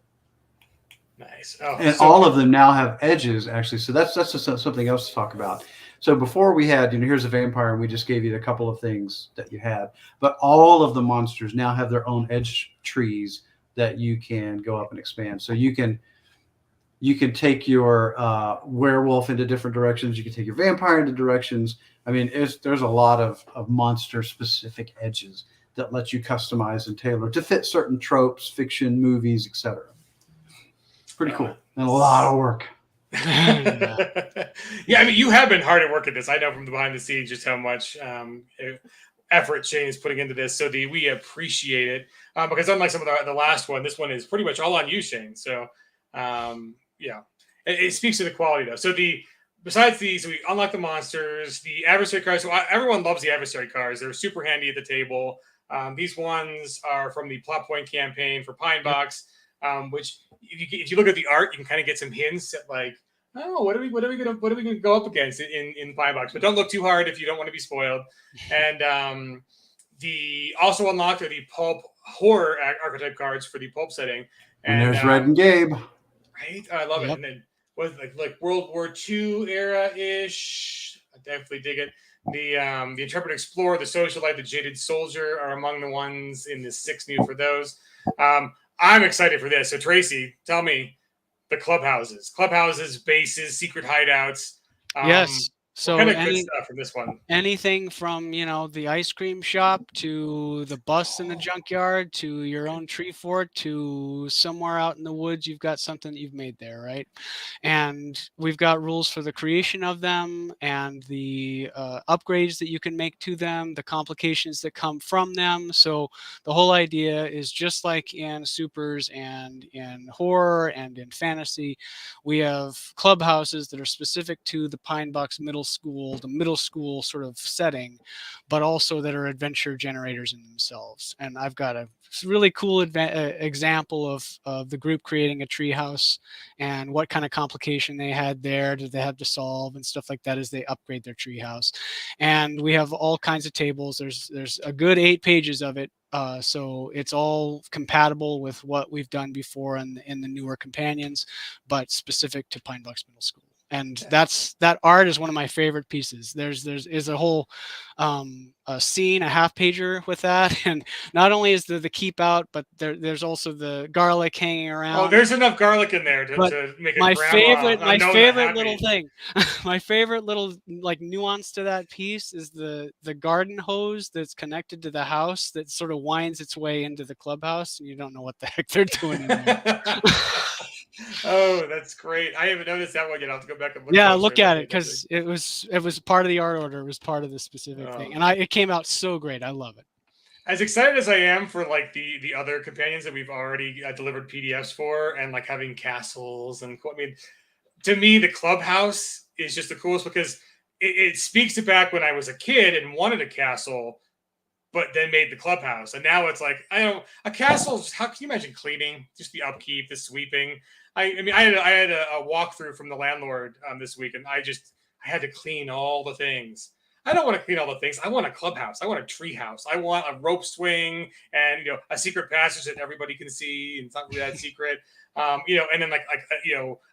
Nice. And all of them now have edges, actually. So that's just something else to talk about. So before we had, here's a vampire, and we just gave you a couple of things that you had. But all of the monsters now have their own edge trees that you can go up and expand. So you can take your werewolf into different directions. You can take your vampire into directions. There's a lot of monster-specific edges that let you customize and tailor to fit certain tropes, fiction, movies, etc. Pretty cool. And a lot of work. Yeah, you have been hard at work at this. I know from the behind the scenes just how much effort Shane is putting into this. So we appreciate it because unlike some of the last one, this one is pretty much all on you, Shane. So yeah, it speaks to the quality though. So besides these, so we unlock the monsters, the adversary cards. So everyone loves the adversary cards. They're super handy at the table. These ones are from the Plot Point campaign for Pinebox, which if you look at the art, you can kind of get some hints at like, oh, what are we gonna go up against in Pinebox? But don't look too hard if you don't want to be spoiled. And the also unlocked are the pulp horror archetype cards for the pulp setting. And there's Red and Gabe. Right, I love it. And then was like World War II era ish. I definitely dig it. The Intrepid Explorer, the Socialite, the Jaded Soldier are among the ones in the 6 new for those. I'm excited for this. So Tracy, tell me the clubhouses, bases, secret hideouts. Yes. So kind of good stuff from this one. Anything from, you know, the ice cream shop to the bus in the junkyard to your own tree fort to somewhere out in the woods, you've got something that you've made there, right? And we've got rules for the creation of them and the upgrades that you can make to them, the complications that come from them. So the whole idea is just like in supers and in horror and in fantasy, we have clubhouses that are specific to the Pinebox middle school sort of setting, but also that are adventure generators in themselves. And I've got a really cool example of the group creating a treehouse and what kind of complication they had there, did they have to solve and stuff like that as they upgrade their treehouse. And we have all kinds of tables. There's a good 8 pages of it. So it's all compatible with what we've done before in the newer companions, but specific to Pinebox Middle School. And that art is one of my favorite pieces. There's a whole a scene, a half pager with that, and not only is the keep out, but there's also the garlic hanging around. Oh, there's enough garlic in there to make it my favorite little thing. My favorite little like nuance to that piece is the garden hose that's connected to the house that sort of winds its way into the clubhouse, and you don't know what the heck they're doing in there. Oh, that's great. I haven't noticed that one yet. I'll have to go back and look. Yeah, look at it because it was part of the art order. It was part of the specific thing, and it came out so great. I love it. As excited as I am for like the other companions that we've already delivered PDFs for, and like having castles, and I mean, to me the clubhouse is just the coolest because it speaks to back when I was a kid and wanted a castle, but then made the clubhouse, and now it's like a castle. How can you imagine cleaning? Just the upkeep, the sweeping. I mean, I had a walkthrough from the landlord this week, and I had to clean all the things. I don't want to clean all the things. I want a clubhouse. I want a tree house. I want a rope swing and a secret passage that everybody can see, and it's not really that secret. And then like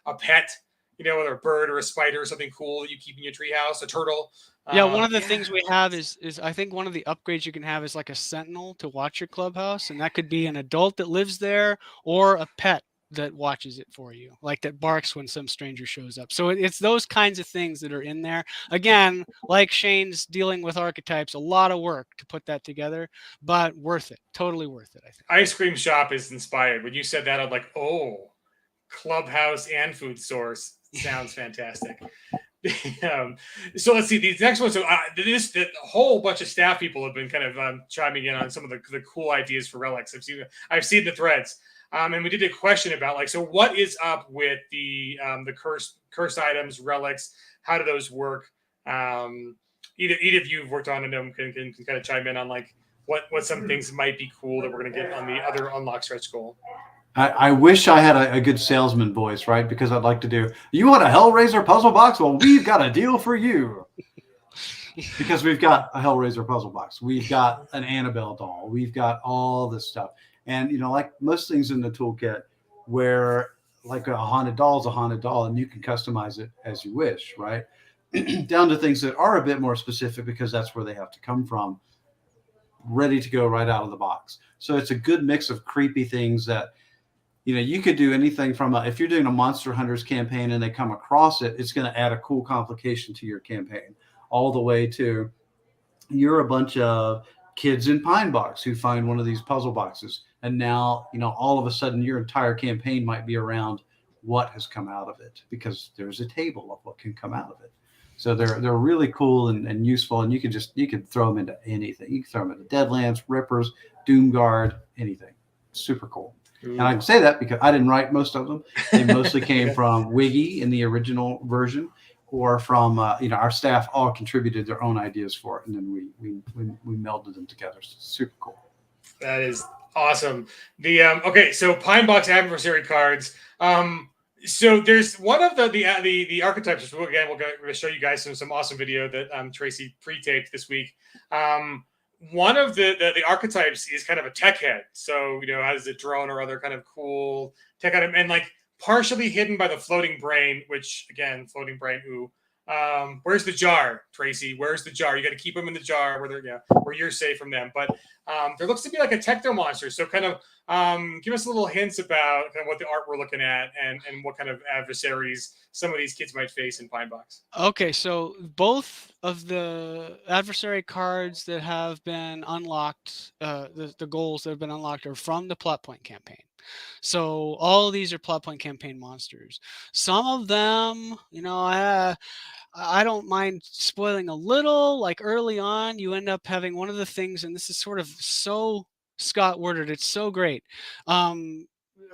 a pet, whether a bird or a spider or something cool that you keep in your tree house, a turtle. Yeah, one of the things we have is I think one of the upgrades you can have is like a sentinel to watch your clubhouse, and that could be an adult that lives there or a pet that watches it for you, like that barks when some stranger shows up. So it's those kinds of things that are in there. Again, like Shane's dealing with archetypes, a lot of work to put that together, but worth it. Totally worth it, I think. Ice Cream Shop is inspired. When you said that, I'm like, oh, clubhouse and food source sounds fantastic. So let's see these next ones. So a whole bunch of staff people have been kind of chiming in on some of the cool ideas for relics. I've seen the threads. And we did a question about like, so what is up with the cursed items, relics? How do those work? Either of you have worked on them can kind of chime in on like what some things might be cool that we're going to get on the other unlock stretch goal. I wish I had a good salesman voice, right? Because I'd like to do, you want a Hellraiser puzzle box? Well, we've got a deal for you. Because we've got a Hellraiser puzzle box. We've got an Annabelle doll. We've got all this stuff. And, like most things in the toolkit where like a haunted doll is a haunted doll and you can customize it as you wish, right? Down to things that are a bit more specific because that's where they have to come from, ready to go right out of the box. So it's a good mix of creepy things that, you could do anything from if you're doing a Monster Hunters campaign and they come across it, it's going to add a cool complication to your campaign, all the way to you're a bunch of kids in Pinebox who find one of these puzzle boxes. And now, all of a sudden your entire campaign might be around what has come out of it because there's a table of what can come out of it. So they're really cool and useful. And you can throw them into anything. You can throw them into Deadlands, Rippers, Doomguard, anything. Super cool. And I can say that because I didn't write most of them. They mostly came from Wiggy in the original version, or from our staff all contributed their own ideas for it, and then we melded them together. So super cool. That is awesome. The okay, so Pinebox adversary cards. So there's one of the archetypes. Which again, we're going to show you guys some awesome video that Tracy pre-taped this week. One of the archetypes is kind of a tech head. So has a drone or other kind of cool tech item, and like partially hidden by the floating brain. Which again, floating brain. Ooh. Where's the jar, Tracy? Where's the jar? You got to keep them in the jar where you're safe from them. But there looks to be like a techno monster. So kind of give us a little hints about kind of what the art we're looking at and what kind of adversaries some of these kids might face in Pinebox. Okay, so both of the adversary cards that have been unlocked, the goals that have been unlocked are from the plot point campaign. So all of these are plot point campaign monsters. Some of them, I don't mind spoiling a little. Like early on, you end up having one of the things, and this is sort of so Scott worded. It's so great.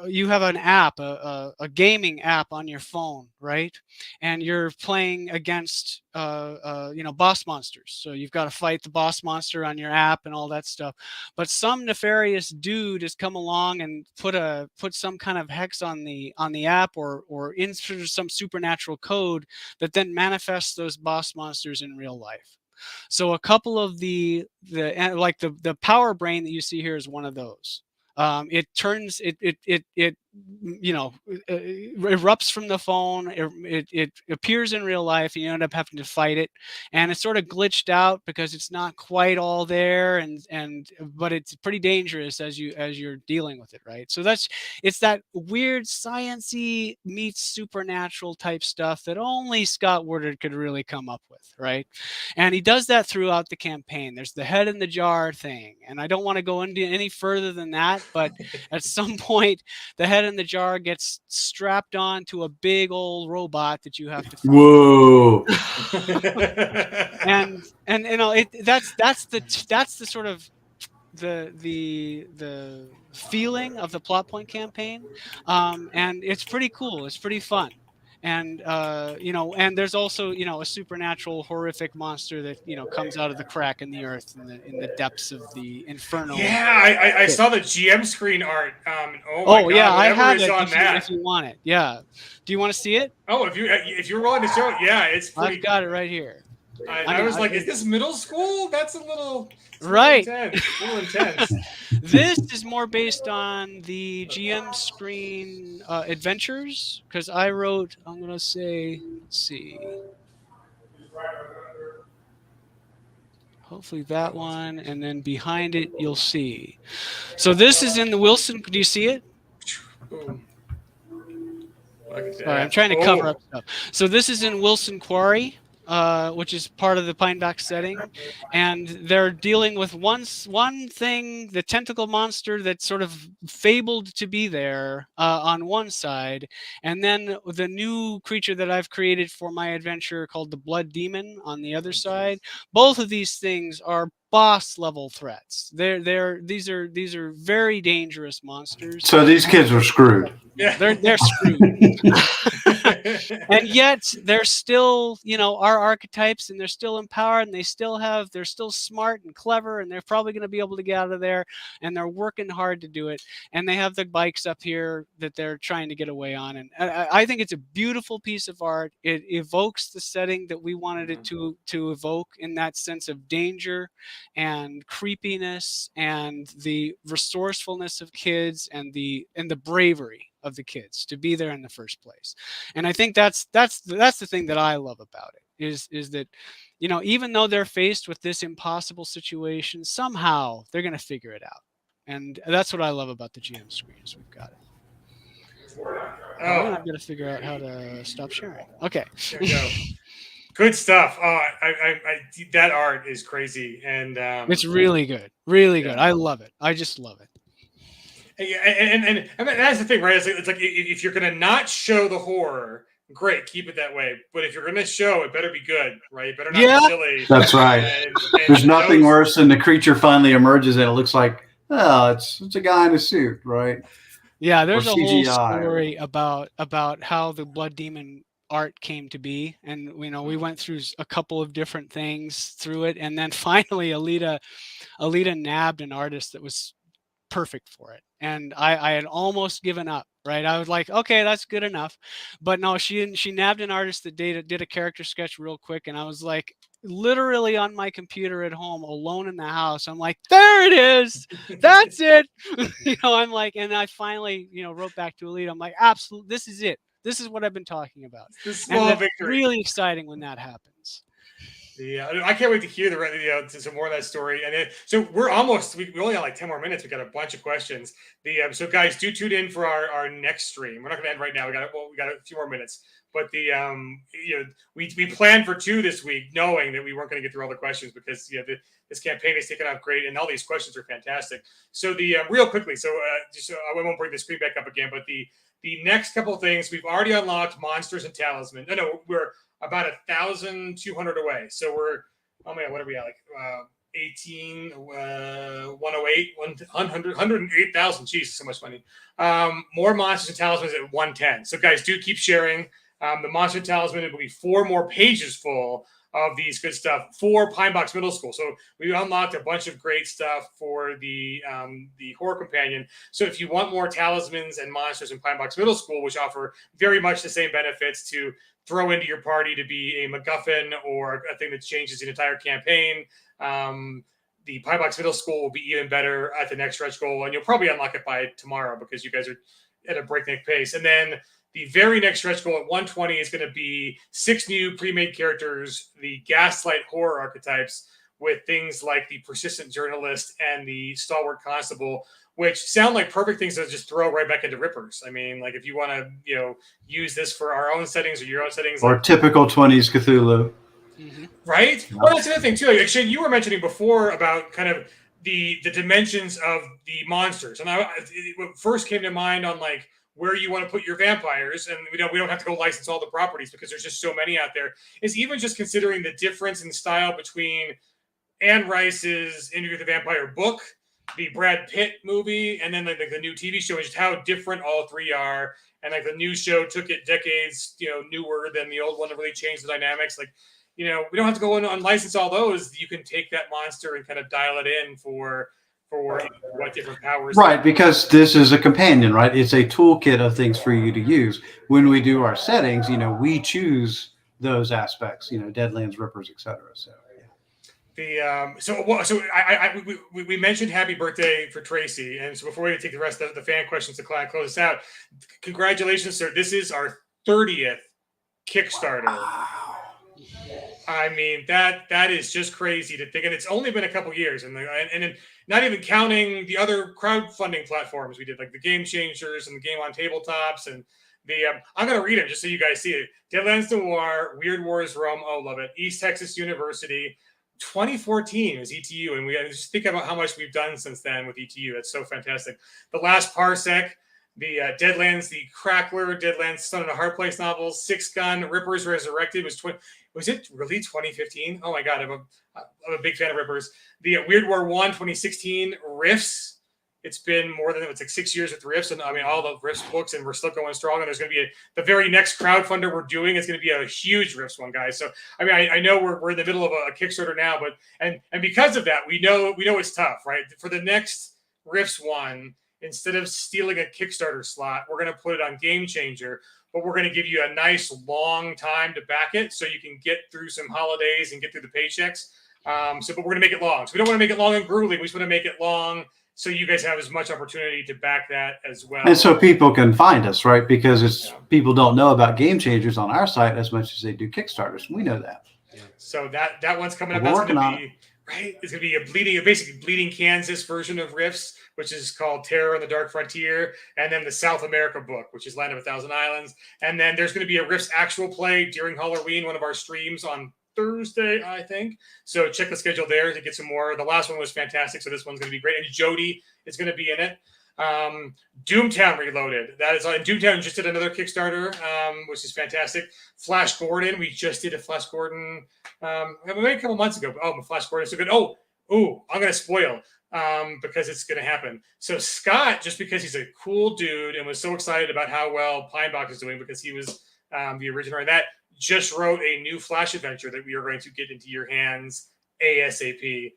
You have an app, a gaming app on your phone, right? And you're playing against, boss monsters. So you've got to fight the boss monster on your app and all that stuff. But some nefarious dude has come along and put some kind of hex on the app or insert some supernatural code that then manifests those boss monsters in real life. So a couple of the power brain that you see here is one of those. It erupts from the phone. It appears in real life, and you end up having to fight it. And it's sort of glitched out because it's not quite all there, but it's pretty dangerous as you're dealing with it, right? So it's that weird sciencey meets supernatural type stuff that only Scott Wordard could really come up with, right? And he does that throughout the campaign. There's the head in the jar thing, and I don't want to go into any further than that. But at some point, the head in the jar gets strapped on to a big old robot that you have to fight. Whoa! and that's the sort of the feeling of the plot point campaign, and it's pretty cool. It's pretty fun. And and there's also a supernatural horrific monster that comes out of the crack in the earth in the depths of the inferno. Yeah, I saw the GM screen art. Oh my God, yeah, I have it on if you want it. Yeah, do you want to see it? Oh, if you're willing to show it, yeah, it's pretty. I've got it right here. I was like, is this middle school? That's a little right. A little intense. This is more based on the GM screen adventures, because I wrote, I'm going to say, let's see. Hopefully that one, and then behind it, you'll see. So this is in the Wilson. Do you see it? Sorry, I'm trying to cover up stuff. So this is in Wilson Quarry. Which is part of the Pinebox setting, and they're dealing with one thing, the tentacle monster that's sort of fabled to be there on one side, and then the new creature that I've created for my adventure called the Blood Demon on the other side. Both of these things are boss level threats. These are very dangerous monsters. So these kids are screwed. Yeah, they're screwed. And yet they're still, our archetypes, and they're still empowered, and they're still smart and clever, and they're probably going to be able to get out of there, and they're working hard to do it. And they have the bikes up here that they're trying to get away on. And I think it's a beautiful piece of art. It evokes the setting that we wanted it to evoke, in that sense of danger and creepiness and the resourcefulness of kids and the bravery of the kids to be there in the first place. And I think that's the thing that I love about it is that even though they're faced with this impossible situation, somehow they're going to figure it out. And that's what I love about the GM screens. We've got it. I'm going to figure out how to stop sharing. Okay. There we go. Good stuff. That art is crazy, and it's really good. Really good. I love it. I just love it. And that's the thing, right? It's like if you're gonna not show the horror, great, keep it that way. But if you're gonna show, it better be good, right? It better not be silly. That's right. And there's nothing worse than the creature finally emerges and it looks like, it's a guy in a suit, right? Yeah, there's a whole CGI story about how the Blood Demon art came to be, and we went through a couple of different things through it, and then finally Alita nabbed an artist that was perfect for it, and I had almost given up, right? I was like, okay, that's good enough, but no, she nabbed an artist that did a character sketch real quick, and I was like, literally on my computer at home alone in the house, I'm like, there it is, that's it. I'm like, and I finally wrote back to Alita, I'm like, absolutely, this is it, this is what I've been talking about. The And small that's victory. really exciting when that happens. Yeah, I can't wait to hear some more of that story. And so we're almost, we only got like 10 more minutes. We got a bunch of questions. So guys, do tune in for our next stream. We're not going to end right now. We got a few more minutes. But we planned for 2 this week, knowing that we weren't going to get through all the questions because this campaign is taking off great, and all these questions are fantastic. So real quickly, I won't bring the screen back up again, but the next couple of things, we've already unlocked monsters and talisman. No, we're about 1,200 away. So we're, oh man, what are we at? Like 18, 108, 100, 108,000. Jesus, so much money. More monsters and talismans at 110. So guys, do keep sharing. The monster talisman will be 4 more pages full of these good stuff for Pinebox Middle School. So we unlocked a bunch of great stuff for the horror companion. So if you want more talismans and monsters in Pinebox Middle School, which offer very much the same benefits to throw into your party to be a MacGuffin or a thing that changes the entire campaign, the Pinebox Middle School will be even better at the next stretch goal, and you'll probably unlock it by tomorrow because you guys are at a breakneck pace. And then the very next stretch goal at 120 is going to be 6 new pre-made characters, the Gaslight horror archetypes, with things like the persistent journalist and the stalwart constable, which sound like perfect things to just throw right back into Rippers. I mean, like if you want to, use this for our own settings or your own settings, or typical 20s Cthulhu, right? Yeah. Well, that's the other thing too. Like Shane, you were mentioning before about kind of the dimensions of the monsters, and what first came to mind on like where you want to put your vampires, and we don't have to go license all the properties because there's just so many out there, is even just considering the difference in style between Anne Rice's Interview with the Vampire book, the Brad Pitt movie, and then like the new TV show, and just how different all 3 are. And like the new show took it decades, newer than the old one to really change the dynamics. Like, we don't have to go in and license all those. You can take that monster and kind of dial it in for what different powers. Right, because this is a companion, right? It's a toolkit of things for you to use. When we do our settings, we choose those aspects, Deadlands, Rippers, etc. So we mentioned happy birthday for Tracy, and so before we take the rest of the fan questions to close us out, congratulations, sir! This is our 30th Kickstarter. Wow. I mean that is just crazy to think, and it's only been a couple years, and not even counting the other crowdfunding platforms we did, like the Game Changers and the Game on Tabletops, and I'm going to read them just so you guys see it. Deadlands Noir, Weird Wars Rome, oh love it. East Texas University. 2014 was ETU, and we just think about how much we've done since then with ETU. It's so fantastic. The Last Parsec, the Deadlands, the Crackler, Deadlands, Stone in a Hard Place novels, Six Gun, Rippers Resurrected was it really 2015? Oh my God, I'm a big fan of Rippers. The Weird War 1, 2016, Rifts. It's been more than, it's like 6 years with Rifts, and I mean all the Rifts books, and we're still going strong. And there's going to be the very next crowdfunder we're doing is going to be a huge Rifts one, guys. So I mean, I know we're in the middle of a Kickstarter now, but and because of that, we know it's tough, right? For the next Rifts one, instead of stealing a Kickstarter slot, we're going to put it on Game Changer, but we're going to give you a nice long time to back it, so you can get through some holidays and get through the paychecks. But we're going to make it long. So we don't want to make it long and grueling. We just want to make it long, so you guys have as much opportunity to back that as well. And so people can find us, right? Because people don't know about Game Changers on our site as much as they do Kickstarters. We know that. Yeah. So that one's coming up. That's going to be right. It's going to be basically bleeding Kansas version of Rifts, which is called Terror on the Dark Frontier, and then the South America book, which is Land of a Thousand Islands. And then there's going to be a Rifts actual play during Halloween, one of our streams on Thursday, I think. So check the schedule there to get some more. The last one was fantastic, so this one's going to be great. And Jody is going to be in it. Doomtown Reloaded. That is on Doomtown. Just did another Kickstarter, which is fantastic. Flash Gordon. We just did a Flash Gordon maybe a couple months ago. Oh, Flash Gordon is so good. Oh, I'm going to spoil. because it's going to happen. So Scott, just because he's a cool dude and was so excited about how well Pinebox is doing because he was the originator of that, just wrote a new Flash adventure that we are going to get into your hands ASAP.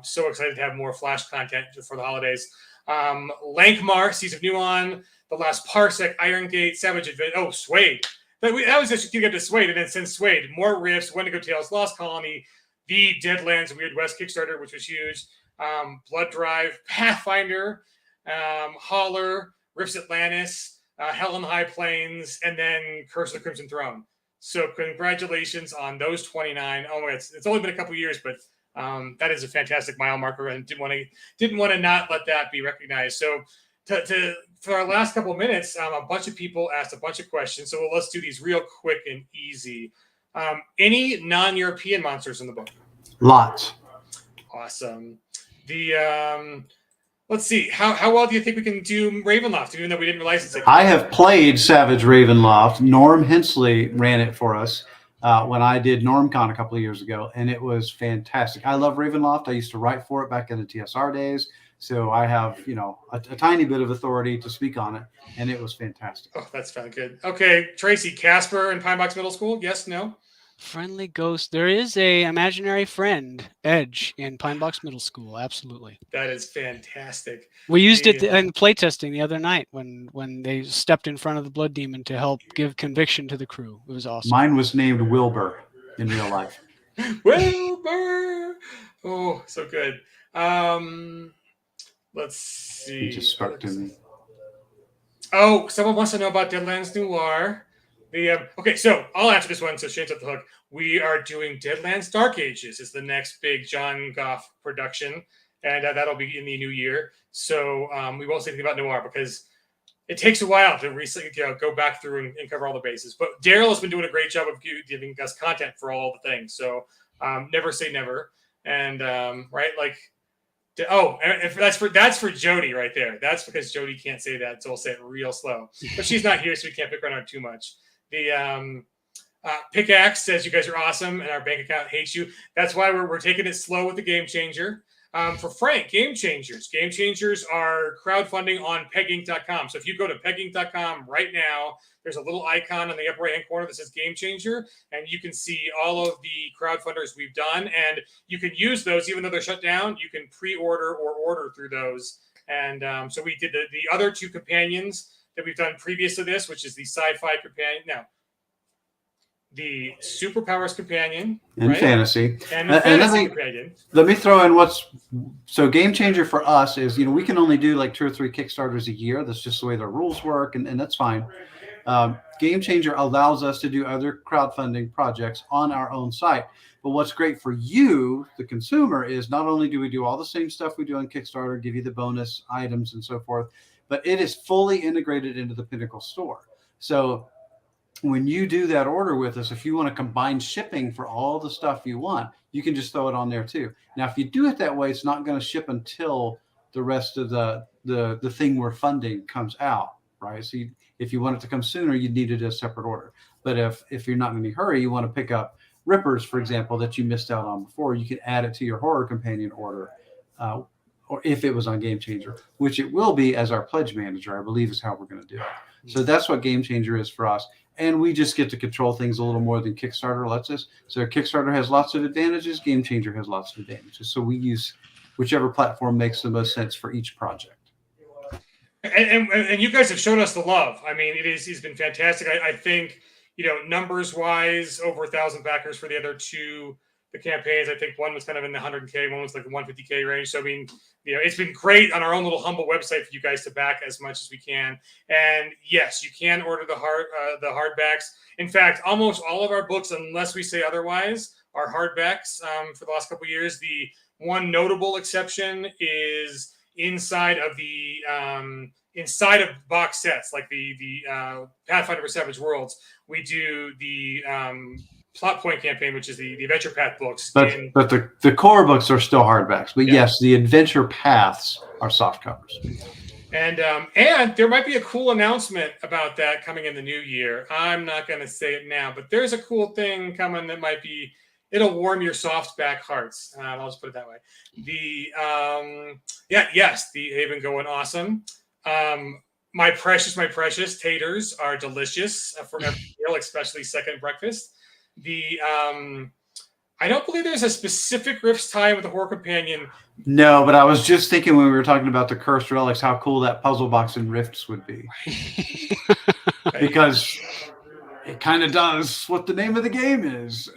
So excited to have more Flash content for the holidays. Lankmar, Seas of Nuon, The Last Parsec, Iron Gate, Savage Adventure. Oh, Suede. That was just to get to Suede, and then since Suede, more Rifts, Wendigo Tales, Lost Colony, the Deadlands Weird West Kickstarter, which was huge. Blood Drive, Pathfinder, Holler, Rifts Atlantis, Hell in the High Plains, and then Curse of the Crimson Throne. So congratulations on those 29. Oh my God, it's only been a couple years, but that is a fantastic mile marker, and didn't want to not let that be recognized. So for our last couple of minutes, a bunch of people asked a bunch of questions. So let's do these real quick and easy. Any non-European monsters in the book? Lots. Awesome. Let's see. How well do you think we can do Ravenloft, even though we didn't license it? I have played Savage Ravenloft. Norm Hensley ran it for us when I did NormCon a couple of years ago, and it was fantastic. I love Ravenloft. I used to write for it back in the TSR days, so I have a tiny bit of authority to speak on it, and it was fantastic. Oh, that's kind of good. Okay, Tracy, Casper in Pinebox Middle School? Yes, no? Friendly ghost. There is a imaginary friend, Edge, in Pinebox Middle School. Absolutely. That is fantastic. We used it in playtesting the other night when they stepped in front of the Blood Demon to help give conviction to the crew. It was awesome. Mine was named Wilbur in real life. Wilbur! Oh, so good. Let's see. He just spoke to me. Oh, someone wants to know about Deadlands Noir. Okay, so I'll answer this one. So Shane's up the hook. We are doing Deadlands Dark Ages is the next big John Goff production, and that'll be in the new year. So we won't say anything about Noir because it takes a while to go back through and cover all the bases. But Daryl has been doing a great job of giving us content for all the things. So never say never. And right, like. Oh, and that's for Jody right there. That's because Jody can't say that, so I'll say it real slow. But she's not here, so we can't pick on her too much. The Pickaxe says you guys are awesome, and our bank account hates you. That's why we're taking it slow with the Game Changer. For Frank, Game Changers. Game Changers are crowdfunding on peginc.com. So if you go to peginc.com right now, there's a little icon in the upper right-hand corner that says Game Changer, and you can see all of the crowdfunders we've done, and you can use those even though they're shut down. You can pre-order or order through those. And so we did the other two companions that we've done previous to this, which is the Sci-Fi Companion. Now, the Superpowers Companion and Fantasy, and the Fantasy Companion. Let me throw in so Game Changer for us is we can only do like 2 or 3 Kickstarters a year. That's just the way the rules work, and that's fine. Game Changer allows us to do other crowdfunding projects on our own site. But what's great for you, the consumer, is not only do we do all the same stuff we do on Kickstarter, give you the bonus items and so forth, but it is fully integrated into the Pinnacle store. So when you do that order with us, if you want to combine shipping for all the stuff you want, you can just throw it on there too. Now, if you do it that way, it's not going to ship until the rest of the thing we're funding comes out, right? So if you want it to come sooner, you need it as a separate order. But if you're not in any hurry, you want to pick up Rippers, for example, that you missed out on before, you can add it to your Horror Companion order, or if it was on Game Changer, which it will be as our pledge manager, I believe is how we're going to do it. So that's what Game Changer is for us. And we just get to control things a little more than Kickstarter lets us. So Kickstarter has lots of advantages. Game Changer has lots of advantages. So we use whichever platform makes the most sense for each project. And you guys have shown us the love. I mean, it's been fantastic. I think, numbers wise, over 1,000 backers for the other two, the campaigns. I think one was kind of in the 100K, one was like the 150K range. So, I mean, it's been great on our own little humble website for you guys to back as much as we can. And yes, you can order the hardbacks. In fact, almost all of our books, unless we say otherwise, are hardbacks for the last couple of years. The one notable exception is inside of box sets, like the Pathfinder for Savage Worlds. We do the Plot Point campaign, which is the Adventure Path books. But the core books are still hardbacks. But yes, the Adventure Paths are soft covers. And there might be a cool announcement about that coming in the new year. I'm not going to say it now, but there's a cool thing coming that might be it'll warm your soft back hearts. I'll just put it that way. They've been going awesome. My precious taters are delicious for every meal, especially second breakfast. I don't believe there's a specific Rifts tie with the Horror Companion. No, but I was just thinking when we were talking about the cursed relics, how cool that puzzle box in Rifts would be. Because it kind of does what the name of the game is.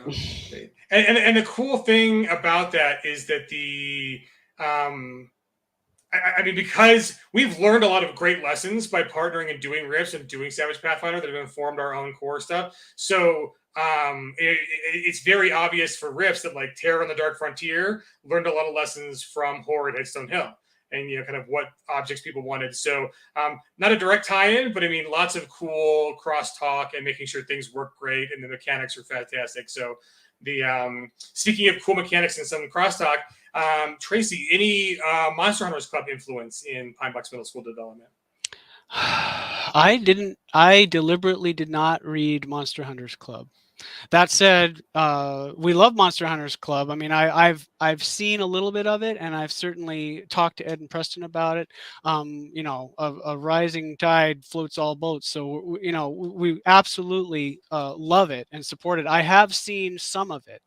And the cool thing about that is that because we've learned a lot of great lessons by partnering and doing Rifts and doing Savage Pathfinder that have informed our own core stuff. So it's very obvious for Rifts that like Terror on the Dark Frontier learned a lot of lessons from Horror at Headstone Hill and kind of what objects people wanted. So not a direct tie-in, but I mean lots of cool crosstalk and making sure things work great and the mechanics are fantastic. So speaking of cool mechanics and some crosstalk, Tracy, any Monster Hunters Club influence in Pinebox Middle School development? I didn't. I deliberately did not read Monster Hunters Club. That said, we love Monster Hunters Club. I mean, I've seen a little bit of it, and I've certainly talked to Ed and Preston about it. A rising tide floats all boats. So we absolutely love it and support it. I have seen some of it.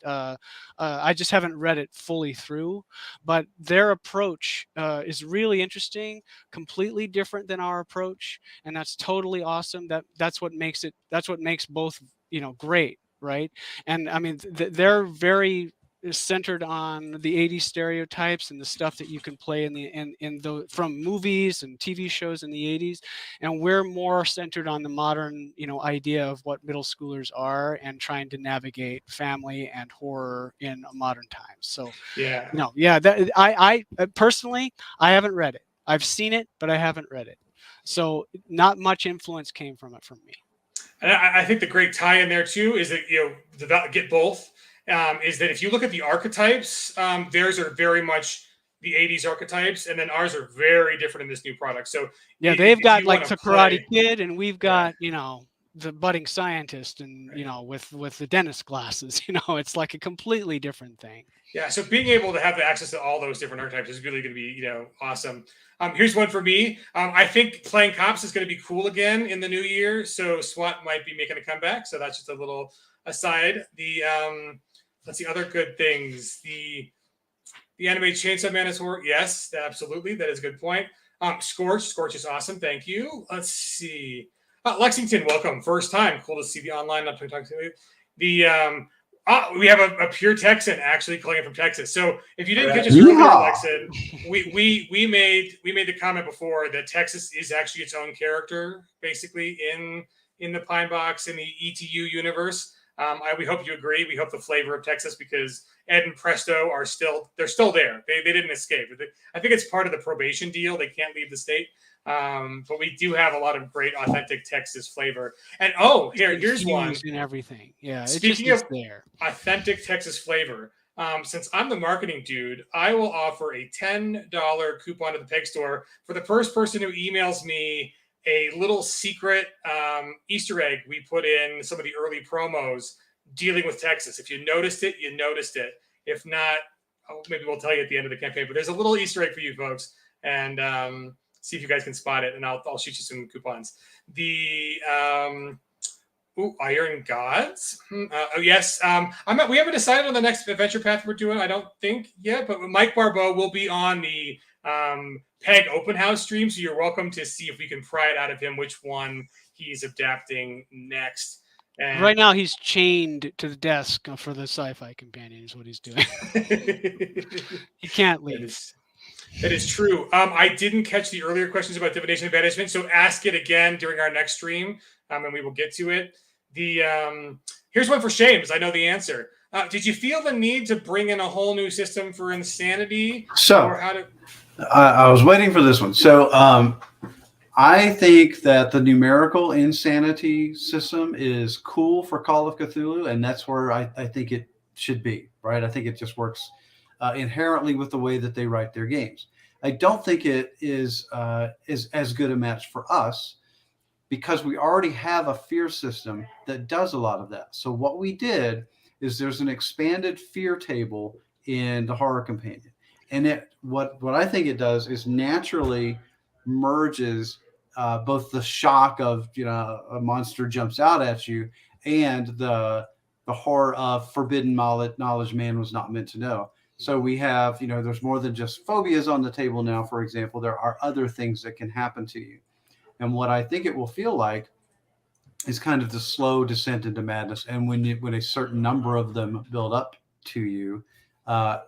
I just haven't read it fully through. But their approach is really interesting, completely different than our approach, and that's totally awesome. That's what makes it. That's what makes both great, right? And I mean they're very centered on the 80s stereotypes and the stuff that you can play from movies and TV shows in the 80s, and we're more centered on the modern idea of what middle schoolers are and trying to navigate family and horror in a modern time. So I personally, I haven't read it. I've seen it, but I haven't read it, so not much influence came from it from me. And I think the great tie in there too is that get both. Is that if you look at the archetypes, theirs are very much the 80s archetypes, and then ours are very different in this new product. So they've got like the Karate Kid, and we've got the budding scientist, and with the dentist glasses. It's like a completely different thing. Yeah, so being able to have the access to all those different archetypes is really going to be awesome. Here's one for me. I think playing cops is going to be cool again in the new year. So SWAT might be making a comeback. So that's just a little aside. Let's see other good things. The animated Chainsaw Man is horror. Yes, absolutely. That is a good point. Scorch is awesome. Thank you. Let's see. Lexington, welcome. First time. Cool to see the online. Not to talk to you. We have a pure Texan actually calling in from Texas. So if you didn't catch us earlier, Lexington, we made the comment before that Texas is actually its own character, basically in the Pinebox in the ETU universe. We hope you agree. We hope the flavor of Texas, because Ed and Presto are still there. They didn't escape. I think it's part of the probation deal. They can't leave the state. But we do have a lot of great authentic Texas flavor. And here's one. And everything. Yeah. Speaking of authentic Texas flavor, since I'm the marketing dude, I will offer a $10 coupon to the Peg Store for the first person who emails me a little secret Easter egg we put in some of the early promos dealing with Texas. If you noticed it, you noticed it. If not, maybe we'll tell you at the end of the campaign. But there's a little Easter egg for you folks, and see if you guys can spot it, and I'll shoot you some coupons. The Iron Gods. Yes. We haven't decided on the next adventure path we're doing. I don't think yet, but Mike Barbeau will be on the Peg Open House stream, so you're welcome to see if we can pry it out of him which one he's adapting next. And right now he's chained to the desk for the Sci-Fi Companion is what he's doing. He can't leave. That is true. I didn't catch the earlier questions about divination and banishment, so ask it again during our next stream, and we will get to it. Here's one for Shames. I know the answer. Did you feel the need to bring in a whole new system for insanity? I was waiting for this one. So I think that the numerical insanity system is cool for Call of Cthulhu, and that's where I think it should be, right? I think it just works inherently with the way that they write their games. I don't think it is as good a match for us because we already have a fear system that does a lot of that. So what we did is there's an expanded fear table in the horror companion. And what I think it does is naturally merges both the shock of, a monster jumps out at you and the horror of forbidden knowledge man was not meant to know. So we have, there's more than just phobias on the table now. For example, there are other things that can happen to you. And what I think it will feel like is kind of the slow descent into madness. And when a certain number of them build up to you,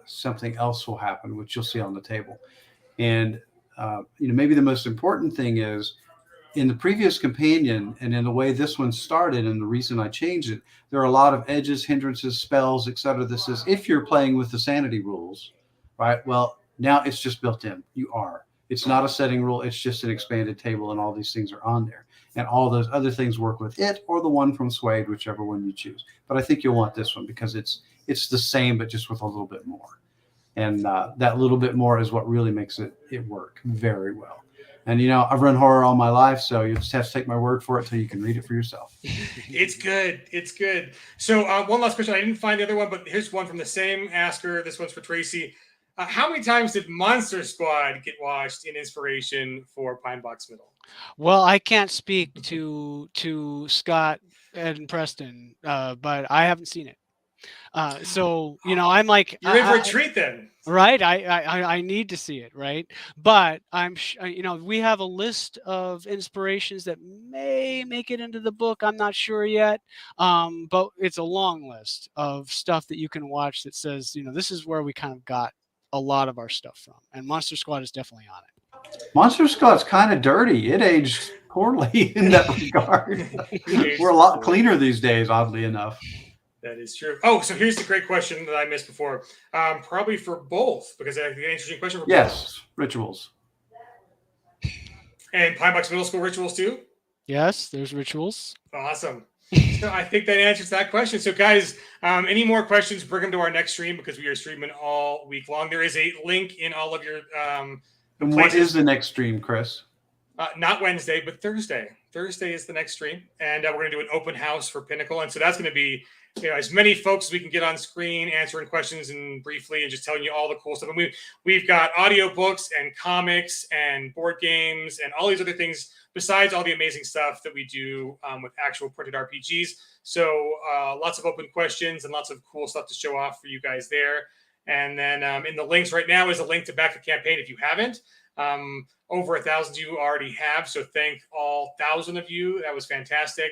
something else will happen, which you'll see on the table. And, maybe the most important thing is, in the previous companion and in the way this one started, and the reason I changed it, there are a lot of edges, hindrances, spells, etc. This is if you're playing with the sanity rules, right? Well, now it's just built in. It's not a setting rule. It's just an expanded table, and all these things are on there. And all those other things work with it or the one from Suede, whichever one you choose. But I think you'll want this one because it's the same, but just with a little bit more. And that little bit more is what really makes it work very well. And, I've run horror all my life, so you just have to take my word for it till you can read it for yourself. It's good. It's good. So one last question. I didn't find the other one, but here's one from the same asker. This one's for Tracy. How many times did Monster Squad get watched in inspiration for Pinebox Middle? Well, I can't speak to Scott and Preston, but I haven't seen it. So, I'm like, you're in for a treat then. Right. I need to see it. Right. But we have a list of inspirations that may make it into the book. I'm not sure yet. But it's a long list of stuff that you can watch that says, this is where we kind of got a lot of our stuff from. And Monster Squad is definitely on it. Monster Squad's kind of dirty. It aged poorly in that regard. We're a lot cleaner these days, oddly enough. That is true. Oh, so here's the great question that I missed before. Probably for both, because I think an interesting question for both. Yes, rituals. And Pinebox Middle School rituals too? Yes, there's rituals. Awesome. So I think that answers that question. So guys, any more questions, bring them to our next stream because we are streaming all week long. There is a link in all of your and what is the next stream, Chris? Not Wednesday, but Thursday. Thursday is the next stream. And we're going to do an open house for Pinnacle. And so that's going to be as many folks as we can get on screen answering questions and briefly and just telling you all the cool stuff. And we've got audiobooks and comics and board games and all these other things besides all the amazing stuff that we do with actual printed RPGs. So lots of open questions and lots of cool stuff to show off for you guys there. And then in the links right now is a link to back the campaign if you haven't. Over 1,000 you already have. So thank all 1,000 of you. That was fantastic.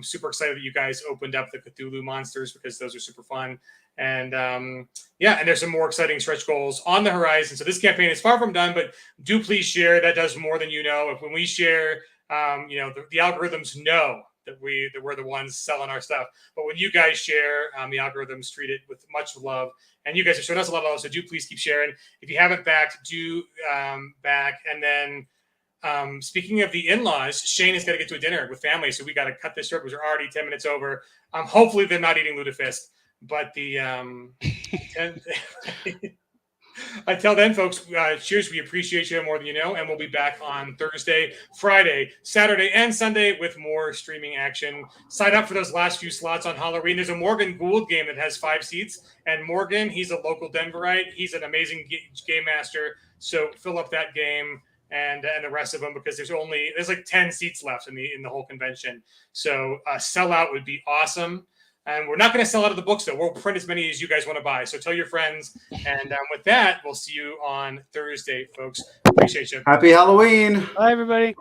Super excited that you guys opened up the Cthulhu monsters because those are super fun. And and there's some more exciting stretch goals on the horizon. So this campaign is far from done, but do please share. That does more than you know. If when we share, the algorithms know that we're the ones selling our stuff. But when you guys share, the algorithms treat it with much love. And you guys are showing us a lot of love, so do please keep sharing. If you haven't backed, do back. And then speaking of the in-laws, Shane has got to get to a dinner with family, so we got to cut this short because we're already 10 minutes over. Hopefully they're not eating lutefisk, but until then, folks, cheers. We appreciate you more than you know, and we'll be back on Thursday, Friday, Saturday, and Sunday with more streaming action. Sign up for those last few slots on Halloween. There's a Morgan Gould game that has 5 seats, and Morgan, he's a local Denverite. He's an amazing game master, so fill up that game. And the rest of them because there's like 10 seats left in the whole convention. So sell out would be awesome. And we're not going to sell out of the books though. We'll print as many as you guys want to buy. So tell your friends. And with that, we'll see you on Thursday, folks. Appreciate you. Happy Halloween. Bye, everybody.